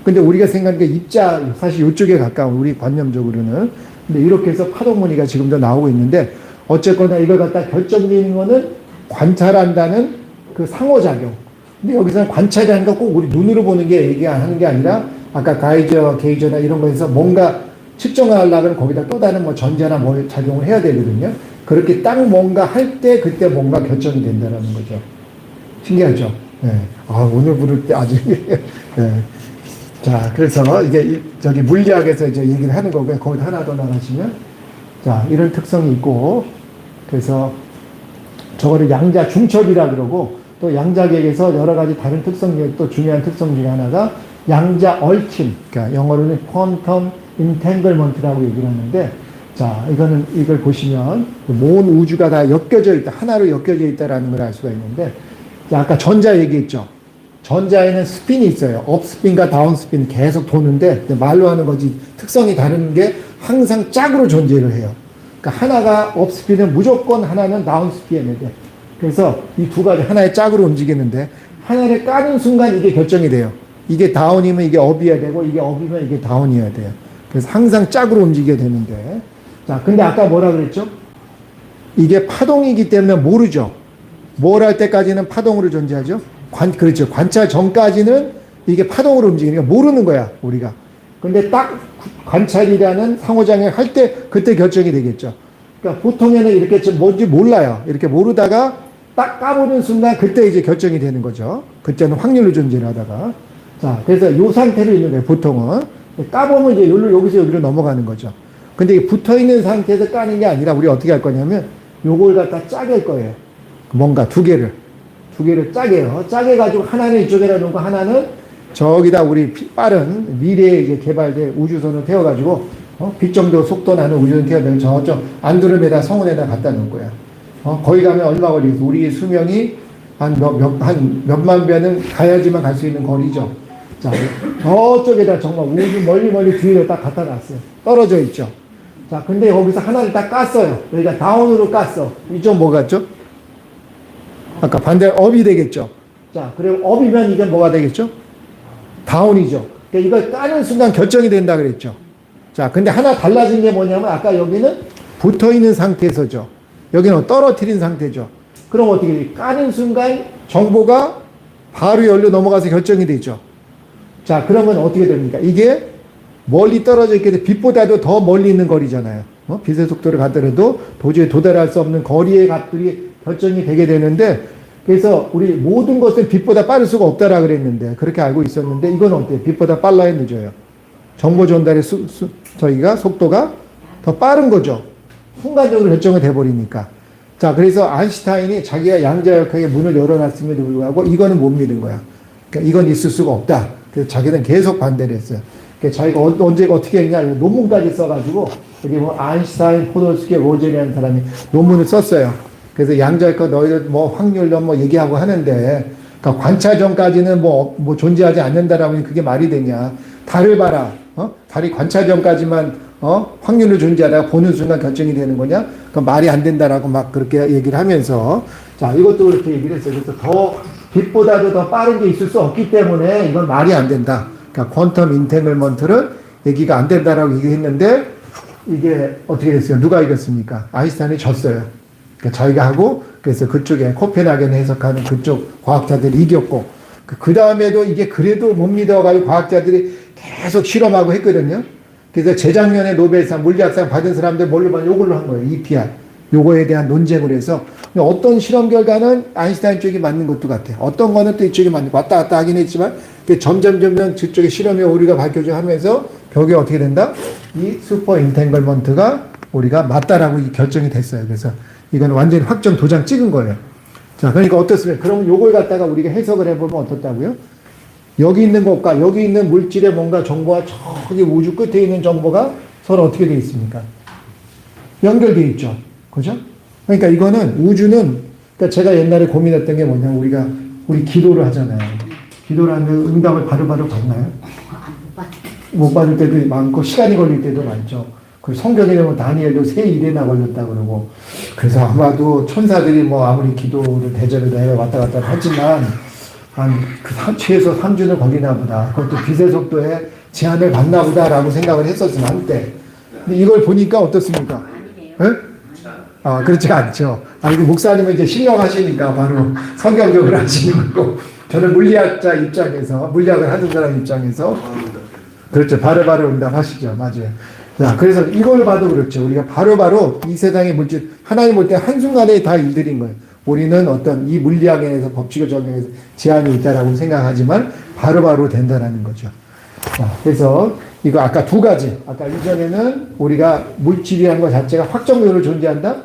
Speaker 2: 근데 우리가 생각하는 게 입자 사실 이쪽에 가까운 우리 관념적으로는 근데 이렇게 해서 파동무늬가 지금도 나오고 있는데 어쨌거나 이걸 갖다 결정되는 거는 관찰한다는 그 상호작용. 근데 여기서는 관찰이라는 거 꼭 우리 눈으로 보는 게 얘기하는 게 아니라 아까 가이저, 게이저나 이런 거에서 뭔가 측정을 하려면 거기다 또 다른 뭐 전자나 뭘 작용을 해야 되거든요. 그렇게 딱 뭔가 할 때 그때 뭔가 결정이 된다는 거죠. 신기하죠? 네. 아, 오늘 부를 때 아주. 네. 자, 그래서 이게 저기 물리학에서 이제 얘기를 하는 거고요. 거기다 하나 더 나가시면. 자, 이런 특성이 있고. 그래서 저거를 양자 중첩이라 그러고 또 양자계에서 여러 가지 다른 특성 중에 또 중요한 특성 중에 하나가 양자 얽힘, 그러니까 영어로는 퀀텀 인탱글먼트라고 얘기를 하는데, 자, 이걸 보시면 모든 우주가 다 엮여져 있다, 하나로 엮여져 있다라는 걸 알 수가 있는데, 자, 아까 전자 얘기했죠. 전자에는 스핀이 있어요. 업스핀과 다운스핀 계속 도는데 말로 하는 거지 특성이 다른 게 항상 짝으로 존재를 해요. 그러니까 하나가 업스핀은 무조건 하나는 다운스핀이어야 돼. 그래서 이 두 가지 하나의 짝으로 움직이는데 하나를 까는 순간 이게 결정이 돼요. 이게 다운이면 이게 업이어야 되고 이게 업이면 이게 다운이어야 돼요. 그래서 항상 짝으로 움직여야 되는데 자, 근데 아까 뭐라 그랬죠? 이게 파동이기 때문에 모르죠. 뭘 할 때까지는 파동으로 존재하죠. 그렇죠. 관찰 전까지는 이게 파동으로 움직이니까 모르는 거야, 우리가. 근데 딱 관찰이라는 상호작용 할 때 그때 결정이 되겠죠. 그러니까 보통에는 이렇게 뭔지 몰라요. 이렇게 모르다가 딱 까보는 순간 그때 이제 결정이 되는 거죠. 그때는 확률로 존재를 하다가. 자, 그래서 이 상태로 있는 거예요, 보통은. 까보면 이제 여기서 여기로 넘어가는 거죠. 근데 붙어 있는 상태에서 까는 게 아니라 우리 어떻게 할 거냐면 요걸 갖다 짜게 할 거예요. 뭔가 두 개를 짜게 해요. 짜게 가지고 하나는 이쪽에다 놓고 하나는 저기다 우리 빠른 미래에 이제 개발된 우주선을 태워가지고 빛 정도 속도 나는 우주선 태워면 저쪽 안드로메다 성운에다 갖다 놓을 거야. 거기 가면 얼마 걸리겠어? 우리 수명이 한 몇만 배는 가야지만 갈 수 있는 거리죠. 자, 저쪽에다 정말 우주 멀리 뒤에 딱 갖다 놨어요. 떨어져 있죠. 자, 근데 여기서 하나를 딱 깠어요. 여기가 다운으로 깠어. 이쪽 뭐 같죠? 아까 반대 업이 되겠죠. 자, 그리고 업이면 이게 뭐가 되겠죠? 다운이죠. 그러니까 이걸 까는 순간 결정이 된다 그랬죠. 자, 근데 하나 달라진 게 뭐냐면 아까 여기는 붙어 있는 상태에서죠. 여기는 떨어뜨린 상태죠. 그럼 어떻게 돼요? 까는 순간 정보가 바로 열로 넘어가서 결정이 되죠. 자, 그러면 어떻게 됩니까? 이게 멀리 떨어져 있게 돼 빛보다도 더 멀리 있는 거리잖아요. 빛의 속도를 가더라도 도저히 도달할 수 없는 거리의 값들이 결정이 되게 되는데, 그래서 우리 모든 것은 빛보다 빠를 수가 없다라 그랬는데 그렇게 알고 있었는데 이건 어때요? 빛보다 빨라야 늦어요. 정보 전달의 저희가 속도가 더 빠른 거죠. 순간적으로 결정이 돼버리니까. 자, 그래서 아인슈타인이 자기가 양자역학의 문을 열어놨음에도 불구하고 이거는 못 믿은 거야. 그러니까 이건 있을 수가 없다. 그래서 자기는 계속 반대를 했어요. 그러니까 자기가 언제 어떻게 했냐 논문까지 써가지고 여기 뭐 아인슈타인, 포돌스키, 로젠이라는 사람이 논문을 썼어요. 그래서 양자역학 너희들 뭐 확률로 뭐 얘기하고 하는데, 그러니까 관찰 전까지는 뭐 존재하지 않는다라면 그게 말이 되냐? 달을 봐라. 달이 관찰 전까지만 확률로 존재하다가 보는 순간 결정이 되는 거냐? 그건 말이 안 된다라고 막 그렇게 얘기를 하면서, 자, 이것도 그렇게 얘기를 했어요. 그래서 더 빛보다도 더 빠른 게 있을 수 없기 때문에 이건 말이 안 된다. 그러니까 퀀텀 인탱글먼트를 얘기가 안 된다라고 얘기했는데 이게 어떻게 됐어요? 누가 이겼습니까? 아인슈타인이 졌어요. 그러니까 자기가 하고, 그래서 그쪽에 코펜하겐 해석하는 그쪽 과학자들이 이겼고, 그 다음에도 이게 그래도 못 믿어가지고 과학자들이 계속 실험하고 했거든요. 그래서 재작년에 노벨상, 물리학상 받은 사람들 뭘로 봐? 요걸로 한 거예요. EPR. 요거에 대한 논쟁을 해서 어떤 실험 결과는 아인슈타인 쪽이 맞는 것도 같아. 어떤 거는 또 이쪽이 맞는 왔다 갔다 하긴 했지만 점점 저쪽의 실험의 오류가 밝혀져 하면서 결국에 어떻게 된다? 이 슈퍼 인탱글먼트가 우리가 맞다라고 결정이 됐어요. 그래서 이건 완전히 확정 도장 찍은 거예요. 자, 그러니까 어떻습니까? 그러면 요걸 갖다가 우리가 해석을 해보면 어떻다고요? 여기 있는 것과 여기 있는 물질의 뭔가 정보와 저기 우주 끝에 있는 정보가 서로 어떻게 되어 있습니까? 연결되어 있죠. 그죠? 그러니까 이거는 우주는, 그러니까 제가 옛날에 고민했던 게 뭐냐면 우리 기도를 하잖아요. 기도를 하면 응답을 바로바로 받나요? 못 받을 때도 많고 시간이 걸릴 때도 많죠. 그 성경에 보면 다니엘도 새 일에나 걸렸다 그러고, 그래서 아마도 천사들이 뭐 아무리 기도를 대절을 해 왔다 갔다 하지만 최소 3주는 걸리나 보다. 그것도 빛의 속도에 제한을 받나 보다라고 생각을 했었으면 한때. 근데 이걸 보니까 어떻습니까? 예? 아, 그렇지 않죠. 이거 목사님은 이제 신령하시니까 바로 성경적으로 하시는 거고, 저는 물리학자 입장에서, 물리학을 하는 사람 입장에서, 그렇죠. 바로바로 응답하시죠. 맞아요. 자, 그래서 이걸 봐도 그렇죠. 우리가 바로바로 이 세상의 물질, 하나님 볼 때 한순간에 다 일들인 거예요. 우리는 어떤 이 물리학에서 법칙을 적용해서 제한이 있다라고 생각하지만 바로바로 된다라는 거죠. 자, 그래서 이거 아까 두 가지. 아까 이전에는 우리가 물질이라는 것 자체가 확정적으로 존재한다?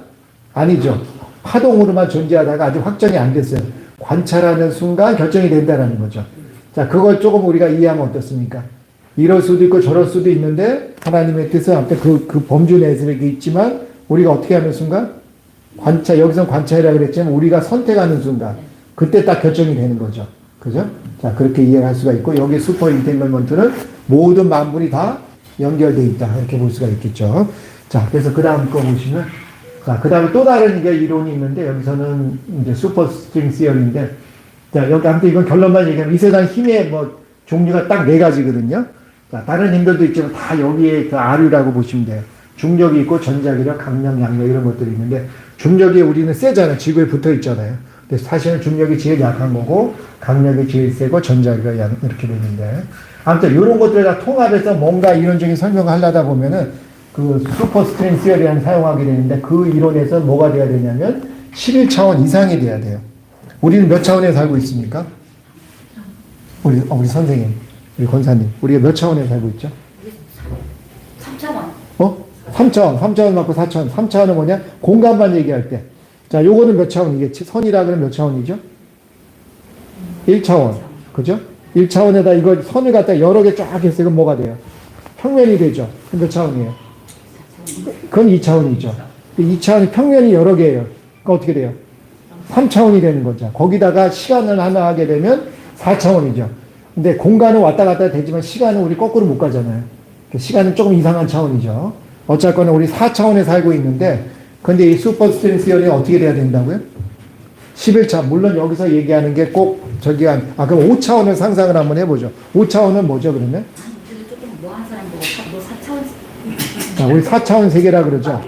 Speaker 2: 아니죠. 파동으로만 존재하다가 아직 확정이 안 됐어요. 관찰하는 순간 결정이 된다라는 거죠. 자, 그걸 조금 우리가 이해하면 어떻습니까? 이럴 수도 있고 저럴 수도 있는데 하나님의 뜻은 아무튼 그 범주 내에서 이렇게 있지만 우리가 어떻게 하는 순간? 여기서 관찰이라고 그랬지만 우리가 선택하는 순간 그때 딱 결정이 되는 거죠. 그죠? 자, 그렇게 이해할 수가 있고 여기 슈퍼 인탱글먼트는 모든 만물이 다 연결되어 있다. 이렇게 볼 수가 있겠죠. 자, 그래서 그 다음 거 보시면 자, 그 다음에 또 다른 이게 이론이 있는데 여기서는 이제 슈퍼 스트링 시어리인데 자, 여기 아무튼 이건 결론만 얘기하면 이 세상 힘의 뭐 종류가 딱 4가지거든요. 자, 다른 힘들도 있지만 다 여기에 그 아류라고 보시면 돼요. 중력이 있고 전자기력, 강력, 양력 이런 것들이 있는데 중력이 우리는 세잖아요. 지구에 붙어 있잖아요. 근데 사실은 중력이 제일 약한 거고 강력이 제일 세고 전자기가 이렇게 되는데 아무튼 이런 것들을 다 통합해서 뭔가 이론적인 설명을 하려다 보면은 그 슈퍼 스트링 시어리를 사용하게 되는데 그 이론에서 뭐가 돼야 되냐면 11차원 이상이 돼야 돼요. 우리는 몇 차원에 살고 있습니까? 우리 선생님, 우리 권사님, 우리가 몇 차원에 살고 있죠?
Speaker 4: 3차원.
Speaker 2: 3차원 맞고 4차원. 3차원은 뭐냐? 공간만 얘기할 때. 자, 요거는 몇 차원이겠지? 선이라 그러면 몇 차원이죠? 1차원. 그죠? 1차원에다 이걸 선을 갖다 여러 개 쫙 했어요. 그럼 뭐가 돼요? 평면이 되죠? 몇 차원이에요? 그건 2차원이죠. 2차원이 평면이 여러 개예요. 그러니까 어떻게 돼요? 3차원이 되는 거죠. 거기다가 시간을 하나 하게 되면 4차원이죠. 근데 공간은 왔다 갔다 되지만 시간은 우리 거꾸로 못 가잖아요. 시간은 조금 이상한 차원이죠. 어쨌거나 우리 4차원에 살고 있는데 근데 이 슈퍼 스트링 시어리는 어떻게 돼야 된다고요? 11차. 물론 여기서 얘기하는 게 꼭 그럼 5차원을 상상을 한번 해보죠. 5차원은 뭐죠 그러면?
Speaker 4: 조금 뭐한 사람 뭐 4차원.
Speaker 2: 자, 우리 4차원 세계라 그러죠.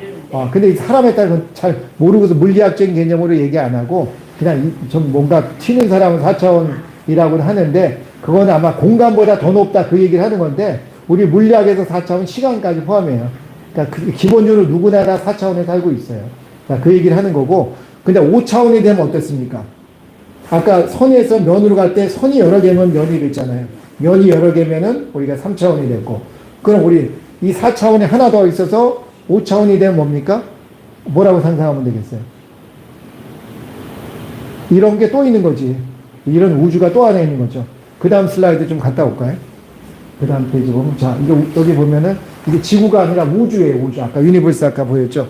Speaker 2: 근데 사람에 따라 잘 모르고서 물리학적인 개념으로 얘기 안 하고 그냥 좀 뭔가 튀는 사람은 4차원이라고 하는데 그건 아마 공간보다 더 높다 그 얘기를 하는 건데 우리 물리학에서 4차원 시간까지 포함해요. 그러니까 기본적으로 누구나 다 4차원에 살고 있어요. 자, 그 얘기를 하는 거고 근데 5차원이 되면 어떻습니까? 아까 선에서 면으로 갈 때 선이 여러 개면 면이 됐잖아요. 면이 여러 개면은 우리가 3차원이 됐고 그럼 우리 이 4차원에 하나 더 있어서 5차원이 되면 뭡니까? 뭐라고 상상하면 되겠어요? 이런 게 또 있는 거지. 이런 우주가 또 하나 있는 거죠. 그 다음 슬라이드 좀 갔다 올까요? 그 다음 페이지 보면, 자, 여기 보면은 이게 지구가 아니라 우주예요, 우주. 아까 유니버스 아까 보였죠?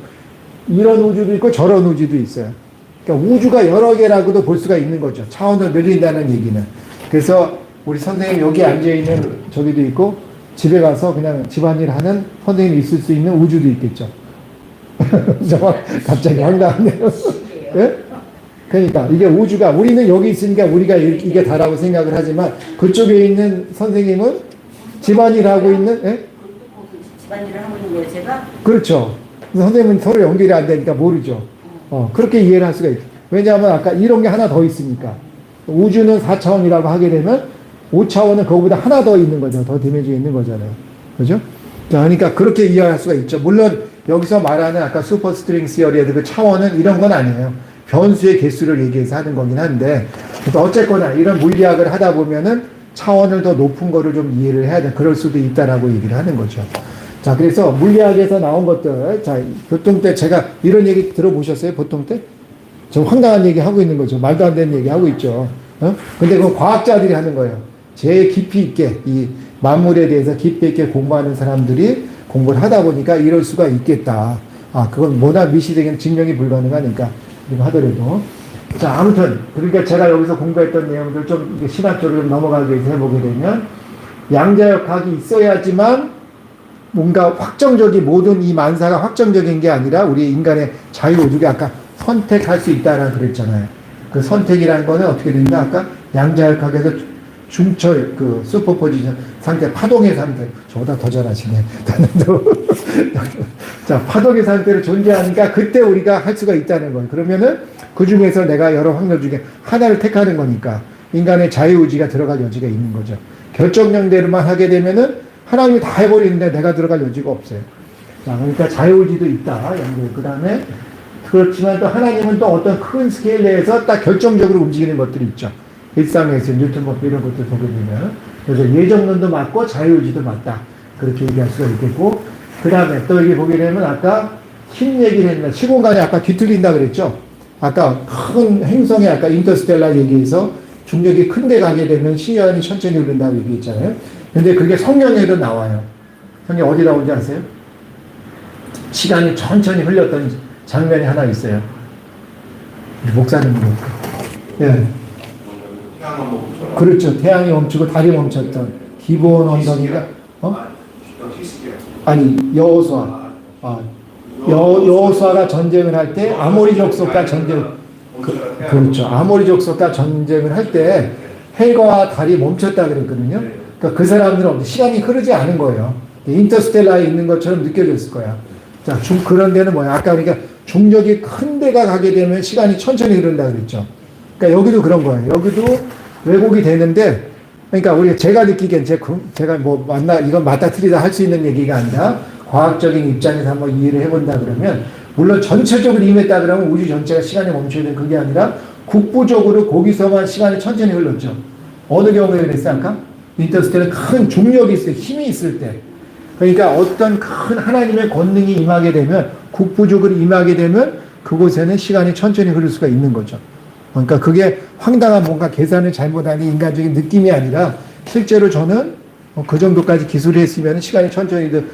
Speaker 2: 이런 우주도 있고 저런 우주도 있어요. 그러니까 우주가 여러 개라고도 볼 수가 있는 거죠. 차원을 늘린다는 얘기는. 그래서 우리 선생님 여기 앉아있는 저기도 있고 집에 가서 그냥 집안일 하는 선생님이 있을 수 있는 우주도 있겠죠. 갑자기 황당하네요. 예? 그러니까 이게 우주가 우리는 여기 있으니까 우리가 이게 다라고 생각을 하지만 그쪽에 있는 선생님은 집안일 하고 있는 예?
Speaker 4: 집안일을 하고 있는 거예요, 제가?
Speaker 2: 그렇죠. 선생님은 서로 연결이 안 되니까 모르죠. 그렇게 이해를 할 수가 있어요. 왜냐하면 아까 이런 게 하나 더 있으니까. 우주는 4차원이라고 하게 되면 5차원은 그거보다 하나 더 있는 거죠. 더 디멘션이 있는 거잖아요. 그죠? 자, 그러니까 그렇게 이해할 수가 있죠. 물론 여기서 말하는 아까 슈퍼스트링 시어리의 그 차원은 이런 건 아니에요. 변수의 개수를 얘기해서 하는 거긴 한데, 그래서 어쨌거나 이런 물리학을 하다 보면은 차원을 더 높은 거를 좀 이해를 해야 돼. 그럴 수도 있다라고 얘기를 하는 거죠. 자, 그래서 물리학에서 나온 것들, 자, 보통 때 제가 이런 얘기 들어보셨어요? 보통 때? 좀 황당한 얘기 하고 있는 거죠. 말도 안 되는 얘기 하고 있죠. 근데 그건 과학자들이 하는 거예요. 제일 깊이 있게, 이 만물에 대해서 깊이 있게 공부하는 사람들이 공부를 하다 보니까 이럴 수가 있겠다. 아, 그건 워낙 미시적인 증명이 불가능하니까, 이거 하더라도. 자, 아무튼, 그러니까 제가 여기서 공부했던 내용들 좀 신학적으로 좀 넘어가기 위해서 해보게 되면, 양자역학이 있어야지만 뭔가 확정적인, 모든 이 만사가 확정적인 게 아니라 우리 인간의 자유의지가 아까 선택할 수 있다라고 그랬잖아요. 그 선택이라는 거는 어떻게 된다? 아까 양자역학에서 중철, 그 슈퍼포지션 상태, 파동의 상태, 저보다 더 잘하시네. 자, 파동의 상태로 존재하니까 그때 우리가 할 수가 있다는 거예요. 그러면은 그 중에서 내가 여러 확률 중에 하나를 택하는 거니까 인간의 자유의지가 들어갈 여지가 있는 거죠. 결정령대로만 하게 되면은 하나님이 다 해버리는데 내가 들어갈 여지가 없어요. 자, 그러니까 자유의지도 있다. 그 다음에 그렇지만 또 하나님은 또 어떤 큰 스케일 내에서 딱 결정적으로 움직이는 것들이 있죠. 일상에서 뉴턴법 이런 것들 보게 되면. 그래서 예정론도 맞고 자유의지도 맞다. 그렇게 얘기할 수가 있겠고. 그 다음에 또 여기 보게 되면 아까 힘 얘기를 했는데 시공간이 아까 뒤틀린다 그랬죠. 아까 큰 행성에 아까 인터스텔라 얘기해서 중력이 큰데 가게 되면 시간이 천천히 흐른다고 얘기했잖아요. 근데 그게 성경에도 나와요. 성경 어디 나오는지 아세요? 시간이 천천히 흘렸던 장면이 하나 있어요. 목사님도. 예. 그렇죠. 태양이 멈추고 달이 멈췄던 기본 언덕이가 아니 여호수아. 여호수아가 전쟁을 할 때 아모리 족속과 그렇죠. 아모리 족속과 전쟁을 할 때 해가 달이 멈췄다 그랬거든요. 그러니까 그 사람들은 시간이 흐르지 않은 거예요. 인터스텔라에 있는 것처럼 느껴졌을 거야. 자, 그런 데는 뭐야? 아까 그러니까 중력이 큰 데가 가게 되면 시간이 천천히 흐른다 그랬죠. 그러니까 여기도 그런 거예요. 여기도 왜곡이 되는데, 그러니까 제가 느끼기엔 제가 뭐 이건 맞다 틀리다 할 수 있는 얘기가 아니라 과학적인 입장에서 한번 이해를 해본다 그러면, 물론 전체적으로 임했다 그러면 우주 전체가 시간이 멈춰야 되는 그게 아니라 국부적으로 거기서만 시간이 천천히 흘렀죠. 어느 경우에 그랬어요? 아까? 인터스텔라는 큰 중력이 있을 때, 힘이 있을 때. 그러니까 어떤 큰 하나님의 권능이 임하게 되면, 국부적으로 임하게 되면 그곳에는 시간이 천천히 흐를 수가 있는 거죠. 그러니까 그게 황당한 뭔가 계산을 잘못하는 인간적인 느낌이 아니라 실제로 저는 그 정도까지 기술을 했으면 시간이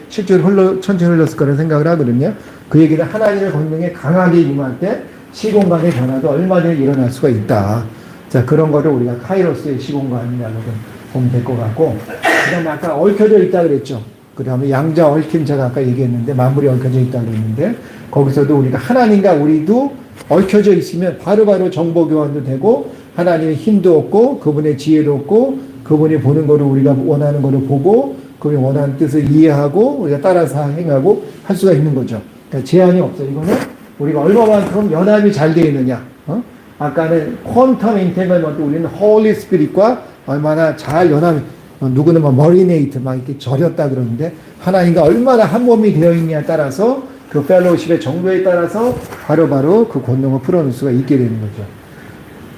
Speaker 2: 실제로 천천히 흘렀을 거라는 생각을 하거든요. 그 얘기는 하나님의 권능에 강하게 임할 때 시공간의 변화도 얼마든지 일어날 수가 있다. 자, 그런 거를 우리가 카이로스의 시공간이라고 보면 될 것 같고, 그 다음에 아까 얽혀져 있다 그랬죠. 그 다음에 양자 얽힘 제가 아까 얘기했는데 만물이 얽혀져 있다 그랬는데, 거기서도 우리가 하나님과 우리도 얽혀져 있으면 바로바로 정보 교환도 되고 하나님의 힘도 얻고 그분의 지혜도 얻고 그분이 보는 거를 우리가 원하는 거를 보고 그분이 원하는 뜻을 이해하고 우리가 따라서 행하고 할 수가 있는 거죠. 그러니까 제한이 없어요. 이거는 우리가 얼마만큼 연합이 잘 되어 있느냐. 아까는 퀀텀 인테그먼트 우리는 홀리 스피릿과 얼마나 잘 연합이, 누구는 뭐 머리네이트 막 이렇게 절였다 그러는데 하나님과 얼마나 한 몸이 되어 있느냐에 따라서 그 펠로우십의 정도에 따라서 바로바로 그 권능을 풀어낼 수가 있게 되는 거죠.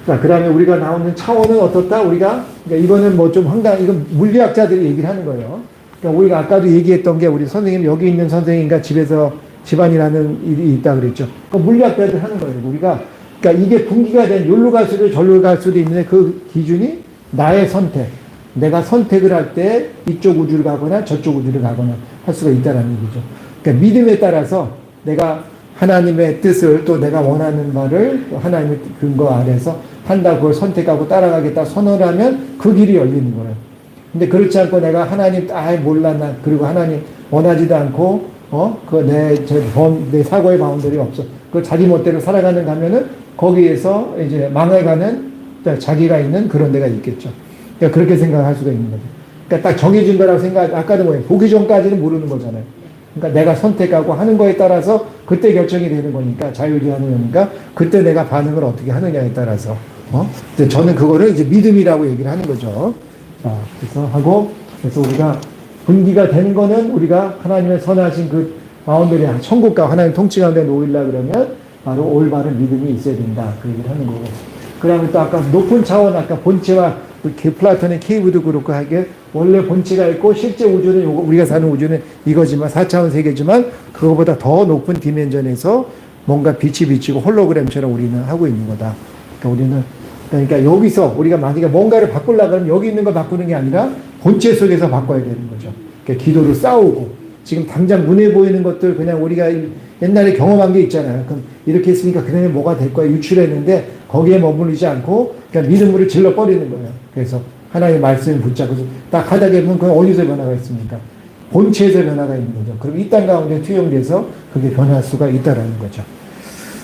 Speaker 2: 자, 그 다음에 우리가 나오는 차원은 어떻다? 그러니까 이거는 뭐 좀 이건 물리학자들이 얘기를 하는 거예요. 그러니까 우리가 아까도 얘기했던 게 우리 선생님, 여기 있는 선생님과 집에서 집안이라는 일이 있다 그랬죠. 그 물리학자들 하는 거예요. 그러니까 이게 분기가 된 여기로 갈 수도 저리로 갈 수도 있는데 그 기준이 나의 선택. 내가 선택을 할 때 이쪽 우주를 가거나 저쪽 우주를 가거나 할 수가 있다는 얘기죠. 그러니까 믿음에 따라서 내가 하나님의 뜻을 또 내가 원하는 바를 하나님의 근거 아래서 한다, 그걸 선택하고 따라가겠다 선언하면 그 길이 열리는 거예요. 근데 그렇지 않고 내가 하나님 몰라 나 그리고 하나님 원하지도 않고 내 사고의 바운더리 없어. 그 자기 멋대로 살아가는 가면은 거기에서 이제 망해가는 자기가 있는 그런 데가 있겠죠. 그러니까 그렇게 생각할 수가 있는 거죠. 그러니까 딱 정해진 거라고 아까도 뭐예요? 보기 전까지는 모르는 거잖아요. 그러니까 내가 선택하고 하는 거에 따라서 그때 결정이 되는 거니까, 자유주의하는 거니까 그때 내가 반응을 어떻게 하느냐에 따라서 근데 저는 그거를 이제 믿음이라고 얘기를 하는 거죠. 그래서 우리가 분기가 되는 거는 우리가 하나님의 선하신 그 마운드리 천국과 하나님 통치 가운데 놓이려 그러면 바로 올바른 믿음이 있어야 된다. 그 얘기를 하는 거고. 그 다음에 또 아까 높은 차원, 아까 본체와 플라톤의 케이브도 그렇고 하게 원래 본체가 있고 실제 우주는 우리가 사는 우주는 이거지만 4차원 세계지만 그거보다 더 높은 디멘전에서 뭔가 빛이 비치고 홀로그램처럼 우리는 하고 있는 거다. 그러니까 여기서 우리가 만약에 뭔가를 바꾸려고 하면 여기 있는 걸 바꾸는 게 아니라 본체 속에서 바꿔야 되는 거죠. 그러니까 기도로 싸우고 지금 당장 눈에 보이는 것들 그냥 우리가 옛날에 경험한 게 있잖아요. 그럼 이렇게 했으니까 그다음에 뭐가 될 거야 유출했는데 거기에 머무르지 않고 그냥 믿음으로 질러 버리는 거예요. 그래서 하나님의 말씀을 붙잡고 딱 하다 보면 그건 어디서 변화가 있습니까? 본체에서 변화가 있는 거죠. 그럼 이 땅 가운데 투영돼서 그게 변할 수가 있다라는 거죠.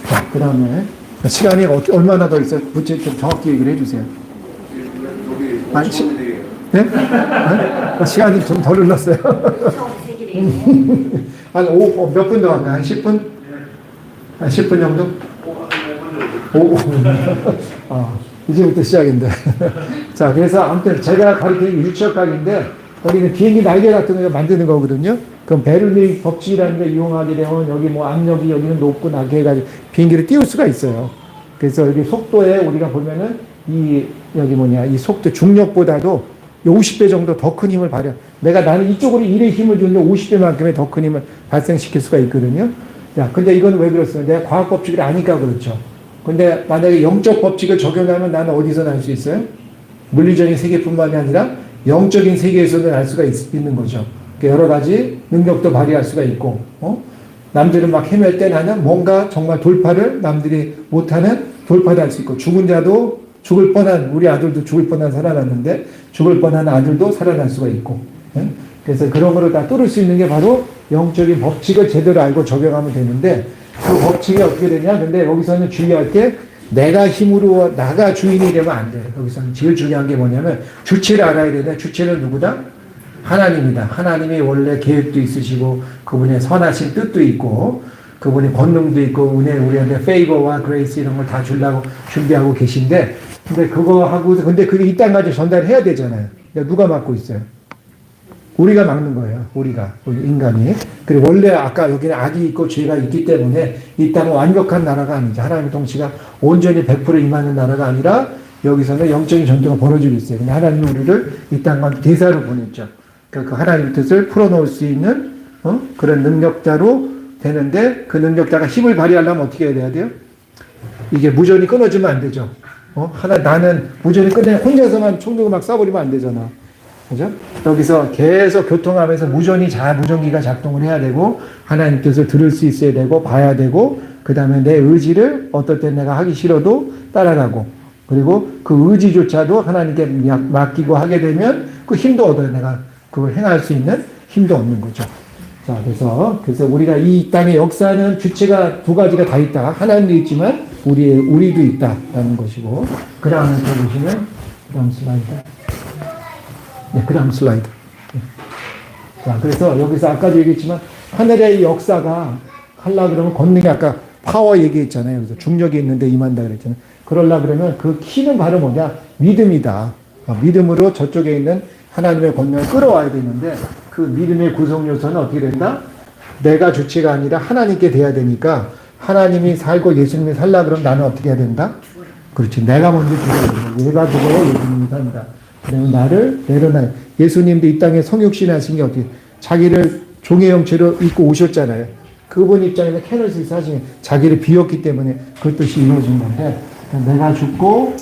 Speaker 2: 자, 그 다음에 시간이 얼마나 더 있어요? 좀 정확히 얘기를 해주세요. 아니, 네? 네? 시간이 좀 덜 흘렀어요.
Speaker 4: 처음 세기래.
Speaker 2: 한 몇 분 더 할까요? 한 10분? 한 10분 정도? 5분. 이제부터 시작인데. 자, 그래서 아무튼 제가 가르치는 유치역학인데, 여기는 비행기 날개 같은 거 만드는 거거든요. 그럼 베를린 법칙이라는 걸 이용하게 되면 여기 뭐 압력이 여기는 높고 낮게 해가지고 비행기를 띄울 수가 있어요. 그래서 여기 속도에 우리가 보면은 이 속도 중력보다도 50배 정도 더 큰 힘을 발휘. 나는 이쪽으로 일의 힘을 주는데 50배만큼의 더 큰 힘을 발생시킬 수가 있거든요. 야, 근데 이건 왜 그렇습니까? 내가 과학 법칙을 아니까 그렇죠. 근데 만약에 영적 법칙을 적용하면 나는 어디서 날 수 있어요? 물리적인 세계뿐만이 아니라 영적인 세계에서도 날 수가 있는 거죠. 여러 가지 능력도 발휘할 수가 있고, 남들은 막 헤맬 때 나는 뭔가 정말 돌파를 남들이 못하는 돌파를 할 수 있고, 죽은 자도 죽을 뻔한, 우리 아들도 죽을 뻔한 살아났는데, 죽을 뻔한 아들도 살아날 수가 있고, 그래서 그런 거를 다 뚫을 수 있는 게 바로 영적인 법칙을 제대로 알고 적용하면 되는데, 그 법칙이 어떻게 되냐? 근데 여기서는 주의할 게, 내가 힘으로, 나가 주인이 되면 안 돼요. 여기서는 제일 중요한 게 뭐냐면, 주체를 알아야 되는데, 주체는 누구다? 하나님이다. 하나님이 원래 계획도 있으시고, 그분의 선하신 뜻도 있고, 그분의 권능도 있고, 우리한테 페이버와 그레이스 이런 걸 다 주려고 준비하고 계신데, 근데 그거 하고, 근데 그게 이 땅까지 전달해야 되잖아요. 그러니까 누가 맡고 있어요? 우리가 막는 거예요. 우리 인간이. 그리고 원래 아까 여기는 악이 있고 죄가 있기 때문에 이 땅은 완벽한 나라가 아니죠. 하나님의 통치가 온전히 100% 임하는 나라가 아니라 여기서는 영적인 전투가 벌어지고 있어요. 근데 하나님은 우리를 이 땅과 대사로 보냈죠. 그러니까 그 하나님의 뜻을 풀어놓을 수 있는 그런 능력자로 되는데 그 능력자가 힘을 발휘하려면 어떻게 해야 돼요? 이게 무전이 끊어지면 안 되죠. 나는 무전이 혼자서만 총 들고 막 쏴버리면 안 되잖아. 그죠? 여기서 계속 교통하면서 무전기가 작동을 해야 되고, 하나님 뜻을 들을 수 있어야 되고, 봐야 되고, 그 다음에 내 의지를 어떨 때 내가 하기 싫어도 따라가고, 그리고 그 의지조차도 하나님께 맡기고 하게 되면 그 힘도 얻어요. 내가 그걸 행할 수 있는 힘도 얻는 거죠. 자, 그래서 우리가 이 땅의 역사는 주체가 두 가지가 다 있다. 하나님도 있지만, 우리도 있다라는 것이고, 그 다음에 또 보시면, 그 다음 슬라이드. 네, 그 다음 슬라이드. 네. 자, 그래서 여기서 아까도 얘기했지만, 하늘의 역사가 하려고 그러면 권능이 아까 파워 얘기했잖아요. 그래서 중력이 있는데 임한다 그랬잖아요. 그러려고 그러면 그 키는 바로 뭐냐? 믿음이다. 믿음으로 저쪽에 있는 하나님의 권능을 끌어와야 되는데, 그 믿음의 구성 요소는 어떻게 된다? 내가 주체가 아니라 하나님께 돼야 되니까, 하나님이 살고 예수님이 살라 그러면 나는 어떻게 해야 된다? 그렇지. 내가 먼저 죽어야 된다. 얘가 죽어야 예수님이 산다. 그러면 나를 내려놔요. 예수님도 이 땅에 성육신 하신 게 어떻게, 자기를 종의 형체로 입고 오셨잖아요. 그분 입장에서 캐너시스 하신 자기를 비웠기 때문에 그 뜻이 이루어진 건데, 내가 죽고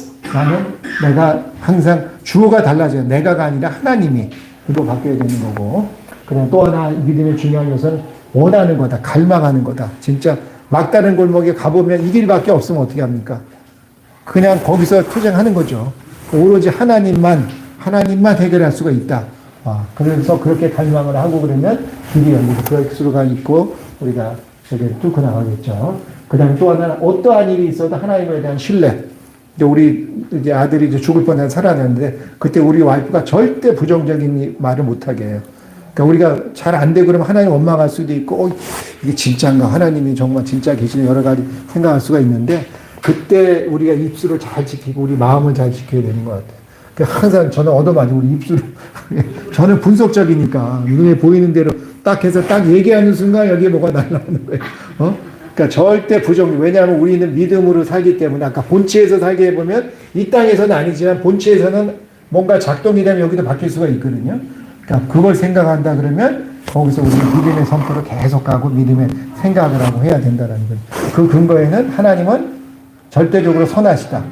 Speaker 2: 내가 항상 주어가 달라져요. 내가가 아니라 하나님이 그로 바뀌어야 되는 거고, 그냥 또 하나 믿음의 중요한 요소는 원하는 거다. 갈망하는 거다. 진짜 막다른 골목에 가보면 이 길밖에 없으면 어떻게 합니까? 그냥 거기서 투쟁하는 거죠. 오로지 하나님만 해결할 수가 있다. 그래서 그렇게 갈망을 하고 그러면 길이 열리고 그럴 수가 있고 우리가 저기를 뚫고 나가겠죠. 그 다음에 또 하나는 어떠한 일이 있어도 하나님에 대한 신뢰. 우리 아들이 죽을 뻔한 살아났는데 그때 우리 와이프가 절대 부정적인 말을 못하게 해요. 그러니까 우리가 잘 안 되고 그러면 하나님 원망할 수도 있고 이게 진짜인가 하나님이 정말 진짜 계시는 여러 가지 생각할 수가 있는데 그때 우리가 입술을 잘 지키고 우리 마음을 잘 지켜야 되는 것 같아요. 항상 저는 얻어맞고 우리 입술을 저는 분석적이니까 눈에 보이는 대로 딱 해서 딱 얘기하는 순간 여기에 뭐가 날라오는 거예요. 그러니까 절대 부정. 왜냐하면 우리는 믿음으로 살기 때문에 아까 본체에서 살게 해보면 이 땅에서는 아니지만 본체에서는 뭔가 작동이 되면 여기도 바뀔 수가 있거든요. 그러니까 그걸 생각한다 그러면 거기서 우리는 믿음의 선포를 계속 가고 믿음의 생각을 하고 해야 된다는 거죠. 그 근거에는 하나님은 절대적으로 선하시다.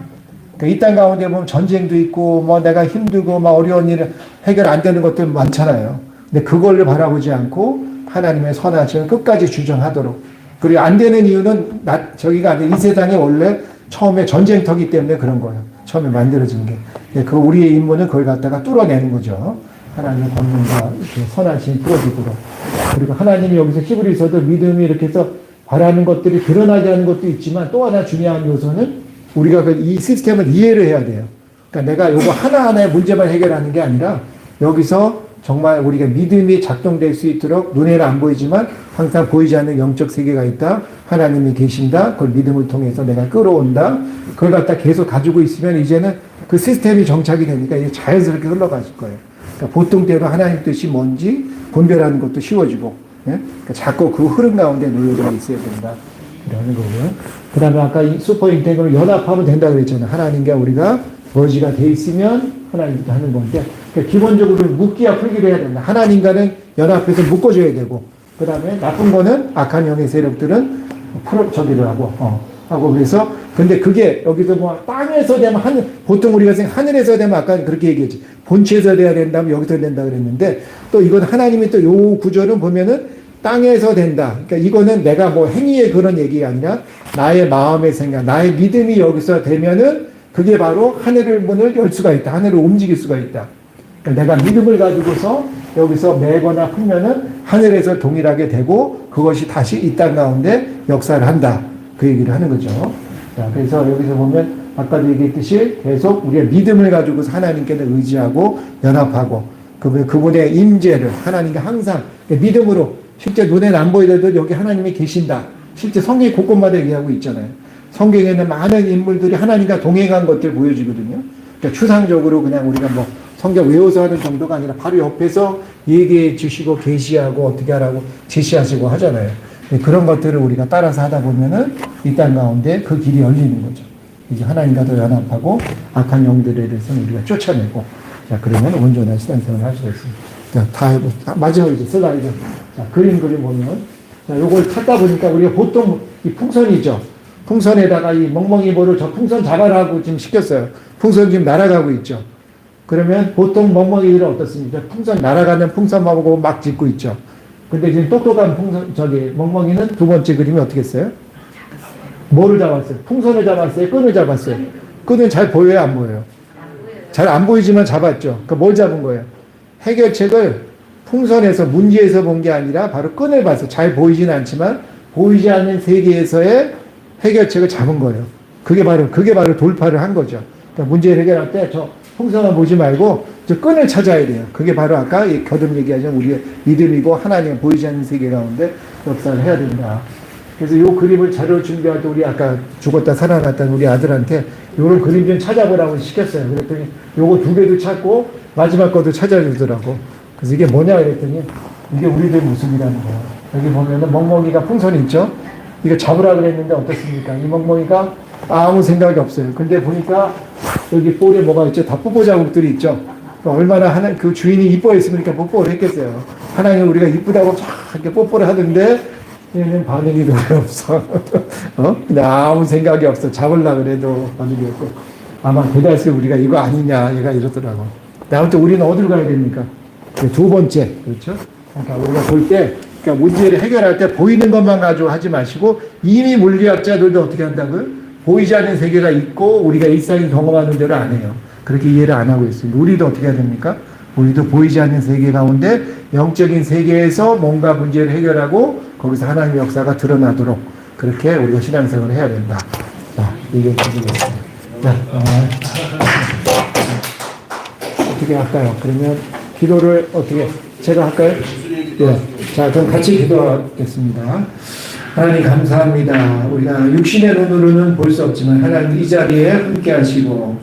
Speaker 2: 그러니까 이 땅 가운데 보면 전쟁도 있고 뭐 내가 힘들고 막 어려운 일 해결 안 되는 것들 많잖아요. 근데 그걸 바라보지 않고 하나님의 선하심을 끝까지 주장하도록. 그리고 안 되는 이유는 저기가 아니라 이 세상이 원래 처음에 전쟁터기 때문에 그런 거예요. 처음에 만들어진 게. 그 우리의 임무는 그걸 갖다가 뚫어내는 거죠. 하나님의 권능과 선하심이 풀어지도록. 그리고 하나님이 여기서 히브리서도 믿음이 이렇게 해서 바라는 것들이 드러나지 않는 것도 있지만 또 하나 중요한 요소는 우리가 이 시스템을 이해를 해야 돼요. 그러니까 내가 요거 하나하나의 문제만 해결하는 게 아니라 여기서 정말 우리가 믿음이 작동될 수 있도록 눈에는 안 보이지만 항상 보이지 않는 영적 세계가 있다. 하나님이 계신다. 그걸 믿음을 통해서 내가 끌어온다. 그걸 갖다 계속 가지고 있으면 이제는 그 시스템이 정착이 되니까 이게 자연스럽게 흘러가실 거예요. 그러니까 보통 때로 하나님 뜻이 뭔지 분별하는 것도 쉬워지고, 예? 그러니까 자꾸 그 흐름 가운데 놓여져 있어야 된다. 이러는 거고요. 그 다음에 아까 이 슈퍼 인테그로 연합하면 된다 그랬잖아요. 하나님과 우리가 머지가 돼 있으면 하나님도 하는 건데, 그러니까 기본적으로 묶기와 풀기를 해야 된다. 하나님과는 연합해서 묶어줘야 되고, 그 다음에 나쁜 거는 악한 영의 세력들은 저기를 하고 그래서, 근데 그게 여기서 뭐 땅에서 되면 보통 우리가 생각 하늘에서 되면 아까 그렇게 얘기했지. 본체에서 돼야 된다면 여기서 된다 그랬는데, 또 이건 하나님이 또 요 구조는 보면은 땅에서 된다. 그러니까 이거는 내가 뭐 행위의 그런 얘기가 아니라 나의 마음의 생각, 나의 믿음이 여기서 되면은 그게 바로 하늘의 문을 열 수가 있다. 하늘을 움직일 수가 있다. 그러니까 내가 믿음을 가지고서 여기서 매거나 풀면은 하늘에서 동일하게 되고 그것이 다시 이 땅 가운데 역사를 한다. 그 얘기를 하는 거죠. 자, 그래서 여기서 보면 아까도 얘기했듯이 계속 우리의 믿음을 가지고서 하나님께는 의지하고 연합하고 그분의 임재를 하나님께 항상 믿음으로 실제 눈에는 안 보이더라도 여기 하나님이 계신다. 실제 성경이 곳곳마다 얘기하고 있잖아요. 성경에는 많은 인물들이 하나님과 동행한 것들 보여주거든요. 그러니까 추상적으로 그냥 우리가 뭐 성경 외워서 하는 정도가 아니라 바로 옆에서 얘기해 주시고 계시하고 어떻게 하라고 제시하시고 하잖아요. 그런 것들을 우리가 따라서 하다 보면은 이 땅 가운데 그 길이 열리는 거죠. 이제 하나님과도 연합하고 악한 영들에 대해서는 우리가 쫓아내고, 자, 그러면 온전한 신앙생활을 할 수가 있습니다. 자, 다 해보. 마지막 이제 슬라이드. 자, 그림 보면, 자, 요걸 찾다 보니까 우리가 보통 이 풍선이죠. 풍선에다가 이 멍멍이볼을 저 풍선 잡아라고 지금 시켰어요. 풍선 지금 날아가고 있죠. 그러면 보통 멍멍이들은 어떻습니까? 풍선 날아가는 풍선만 보고 막 짓고 있죠. 근데 지금 똑똑한 멍멍이는 두 번째 그림이 어떻게 했어요? 뭐를 잡았어요? 풍선을 잡았어요? 끈을 잡았어요? 끈은 잘 보여요? 안 보여요? 잘 안 보이지만 잡았죠. 그러니까 뭘 잡은 거예요? 해결책을 풍선에서 문제에서 본 게 아니라 바로 끈을 봐서 잘 보이진 않지만 보이지 않는 세계에서의 해결책을 잡은 거예요. 그게 바로 돌파를 한 거죠. 그러니까 문제를 해결할 때 저 풍선만 보지 말고 저 끈을 찾아야 돼요. 그게 바로 아까 거듭 얘기하자면 우리의 믿음이고 하나님 보이지 않는 세계 가운데 역사를 해야 된다. 그래서 요 그림을 자료를 준비할 때 우리 아까 죽었다 살아났던 우리 아들한테 요런 그림 좀 찾아보라고 시켰어요. 그랬더니 요거 두 개도 찾고 마지막 것도 찾아주더라고. 그래서 이게 뭐냐 그랬더니 이게 우리들 모습이라는 거예요. 여기 보면은 멍멍이가 풍선이 있죠. 이거 잡으라 그랬는데 어떻습니까? 이 멍멍이가 아무 생각이 없어요. 근데 보니까 여기 볼에 뭐가 있죠? 다 뽀뽀 자국들이 있죠. 얼마나 그 주인이 이뻐했으니까 뽀뽀를 했겠어요. 하나님 우리가 이쁘다고 쫙 이렇게 뽀뽀를 하던데 얘는 반응이 별로 없어. 그냥 아무 생각이 없어. 잡으려고 그래도 반응이 없고. 아마 대다수 우리가 이거 아니냐 얘가 이러더라고. 아무튼 우리는 어디로 가야 됩니까? 두 번째. 그렇죠? 그러니까 우리가 볼 때 그러니까 문제를 해결할 때 보이는 것만 가지고 하지 마시고 이미 물리학자들도 어떻게 한다고요? 보이지 않는 세계가 있고 우리가 일상에 경험하는 대로 안 해요. 그렇게 이해를 안 하고 있습니다. 우리도 어떻게 해야 됩니까? 우리도 보이지 않는 세계 가운데 영적인 세계에서 뭔가 문제를 해결하고 거기서 하나님의 역사가 드러나도록 그렇게 우리가 신앙생활을 해야 된다. 자, 이게 드리겠습니다. 자, 어떻게 할까요? 그러면 기도를 어떻게 제가 할까요? 네. 자, 그럼 같이 기도하겠습니다. 하나님 감사합니다. 우리가 육신의 눈으로는 볼 수 없지만 하나님 이 자리에 함께 하시고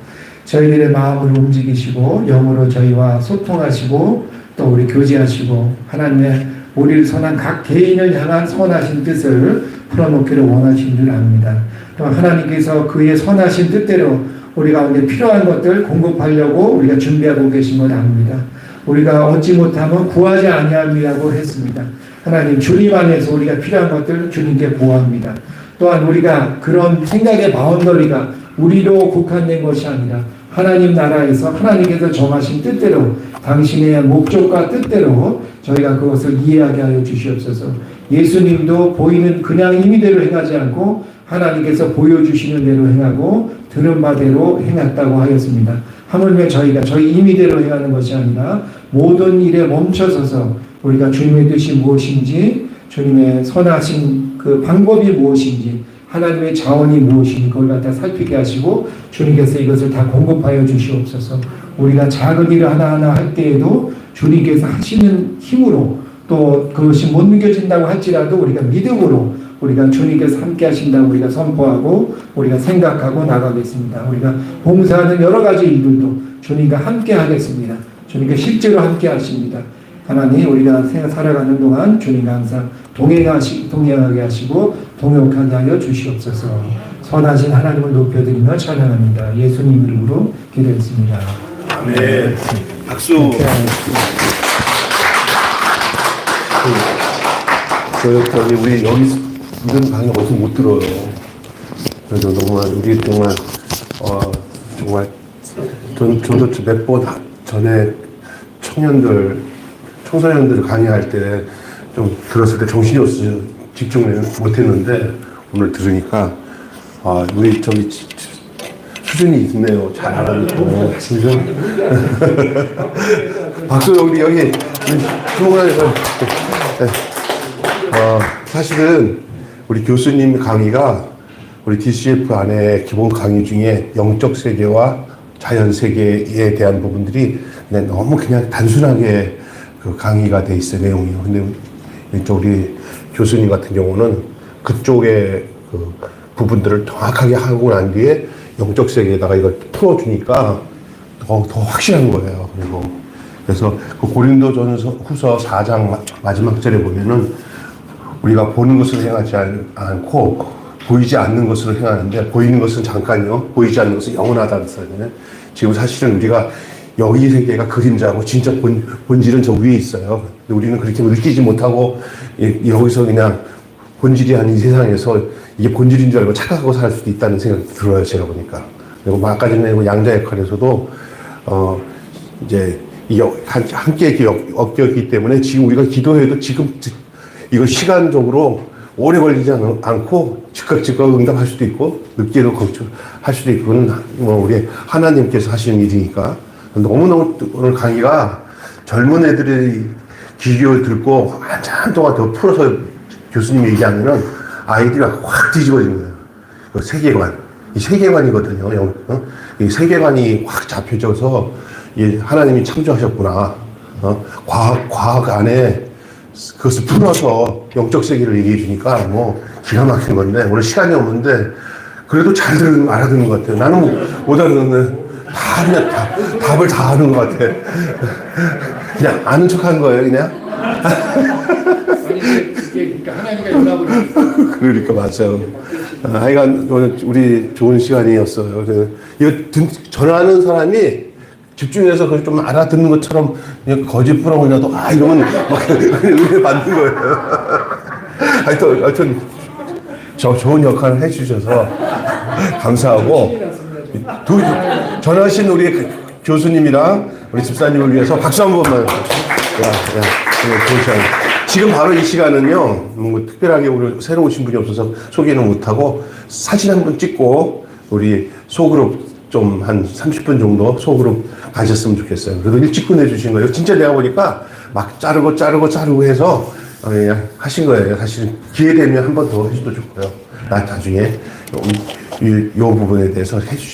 Speaker 2: 저희들의 마음을 움직이시고 영으로 저희와 소통하시고 또 우리 교제하시고 하나님의 우리를 선한 각 개인을 향한 선하신 뜻을 풀어놓기를 원하신 줄 압니다. 또 하나님께서 그의 선하신 뜻대로 우리 가운데 필요한 것들 공급하려고 우리가 준비하고 계신 걸 압니다. 우리가 얻지 못하면 구하지 아니함이라고 했습니다. 하나님 주님 안에서 우리가 필요한 것들 주님께 구합니다. 또한 우리가 그런 생각의 바운더리가 우리로 국한된 것이 아니라 하나님 나라에서 하나님께서 정하신 뜻대로 당신의 목적과 뜻대로 저희가 그것을 이해하게 하여 주시옵소서. 예수님도 보이는 그냥 임의대로 행하지 않고 하나님께서 보여주시는 대로 행하고 들은 바대로 행했다고 하였습니다. 하물며 저희가 저희 임의대로 행하는 것이 아니라 모든 일에 멈춰서서 우리가 주님의 뜻이 무엇인지 주님의 선하신 그 방법이 무엇인지 하나님의 자원이 무엇인지 그걸 갖다 살피게 하시고 주님께서 이것을 다 공급하여 주시옵소서. 우리가 작은 일을 하나하나 할 때에도 주님께서 하시는 힘으로 또 그것이 못 느껴진다고 할지라도 우리가 믿음으로 우리가 주님께서 함께 하신다고 우리가 선포하고 우리가 생각하고 나가겠습니다. 우리가 봉사하는 여러 가지 일들도 주님과 함께 하겠습니다. 주님과 실제로 함께 하십니다. 하나님 우리가 살아가는 동안 주님과 항상 동행하게 하시고 동역하게 하여 주시옵소서. 선하신 하나님을 높여드리며 찬양합니다. 예수님 이름으로 기도했습니다.
Speaker 1: 네. 박수. 저기 우리 여기 이런 강의 어디서 못 들어요. 그래서 정말 우리 정말 정말 저도 몇 번 전에 청소년들 강의할 때 좀 들었을 때 정신이 없어서 집중을 못했는데 오늘 들으니까 우리 저기 수준이 있네요. 잘 알아듣고. 박수 여기 주목하에서 사실은 우리 교수님 강의가 우리 DCF 안에 기본 강의 중에 영적 세계와 자연 세계에 대한 부분들이 그냥 너무 그냥 단순하게 그 강의가 돼 있어요, 내용이. 근데 우리 교수님 같은 경우는 그쪽의 그 부분들을 정확하게 하고 난 뒤에 영적 세계에다가 이걸 풀어주니까 더 확실한 거예요. 그래서 그 고린도전서 후서 4장 마지막 절에 보면은 우리가 보는 것을 행하지 않고 보이지 않는 것을 행하는데 보이는 것은 잠깐이요 보이지 않는 것은 영원하다는 거잖아요. 지금 사실은 우리가 여기 세계가 그림자고 진짜 본질은 저 위에 있어요. 근데 우리는 그렇게 느끼지 못하고 여기서 그냥 본질이 아닌 이 세상에서 이게 본질인 줄 알고 착각하고 살 수도 있다는 생각이 들어요. 제가 보니까. 그리고 아까 전에 양자 역할에서도 이제 함께 이렇게 엮였기 때문에 지금 우리가 기도해도 지금 이거 시간적으로 오래 걸리지 않고 즉각 응답할 수도 있고 늦게도 할 수도 있고 그건 뭐 우리 하나님께서 하시는 일이니까 너무너무 오늘 강의가 젊은 애들이 기교를 듣고 한참 동안 더 풀어서 교수님 얘기하면은 아이들이 확 뒤집어진 거예요. 그 세계관. 이 세계관이거든요. 이 세계관이 확 잡혀져서 하나님이 창조하셨구나. 과학 안에 그것을 풀어서 영적 세계를 얘기해 주니까 뭐 기가 막힌 건데 오늘 시간이 없는데 그래도 잘 알아듣는 것 같아요. 나는 못 알아듣는 그냥 답을 다 아는 것 같아. 그냥 아는 척 하는 거예요, 그냥.
Speaker 2: 그러니까 하나님과 연합을
Speaker 1: 그러니까 맞아요. 하여간 오늘 우리 좋은 시간이었어요. 그래서 이거 전하는 사람이 집중해서 그걸 좀 알아듣는 것처럼 그냥 거짓 부렁이라도 이러면 막 은혜 받는 거예요. 하여튼 좋은 역할을 해주셔서 감사하고 전하신 우리 교수님이랑 우리 집사님을 위해서 박수 한 번만. 좋은 시간. 지금 바로 이 시간은요, 뭐 특별하게 오늘 새로 오신 분이 없어서 소개는 못하고 사진 한 번 찍고 우리 소그룹 좀 한 30분 정도 소그룹 가셨으면 좋겠어요. 그래도 일찍 끝내주신 거예요. 진짜 내가 보니까 막 자르고 해서 하신 거예요. 사실 기회 되면 한 번 더 해줘도 좋고요. 나중에 이 부분에 대해서 해주시면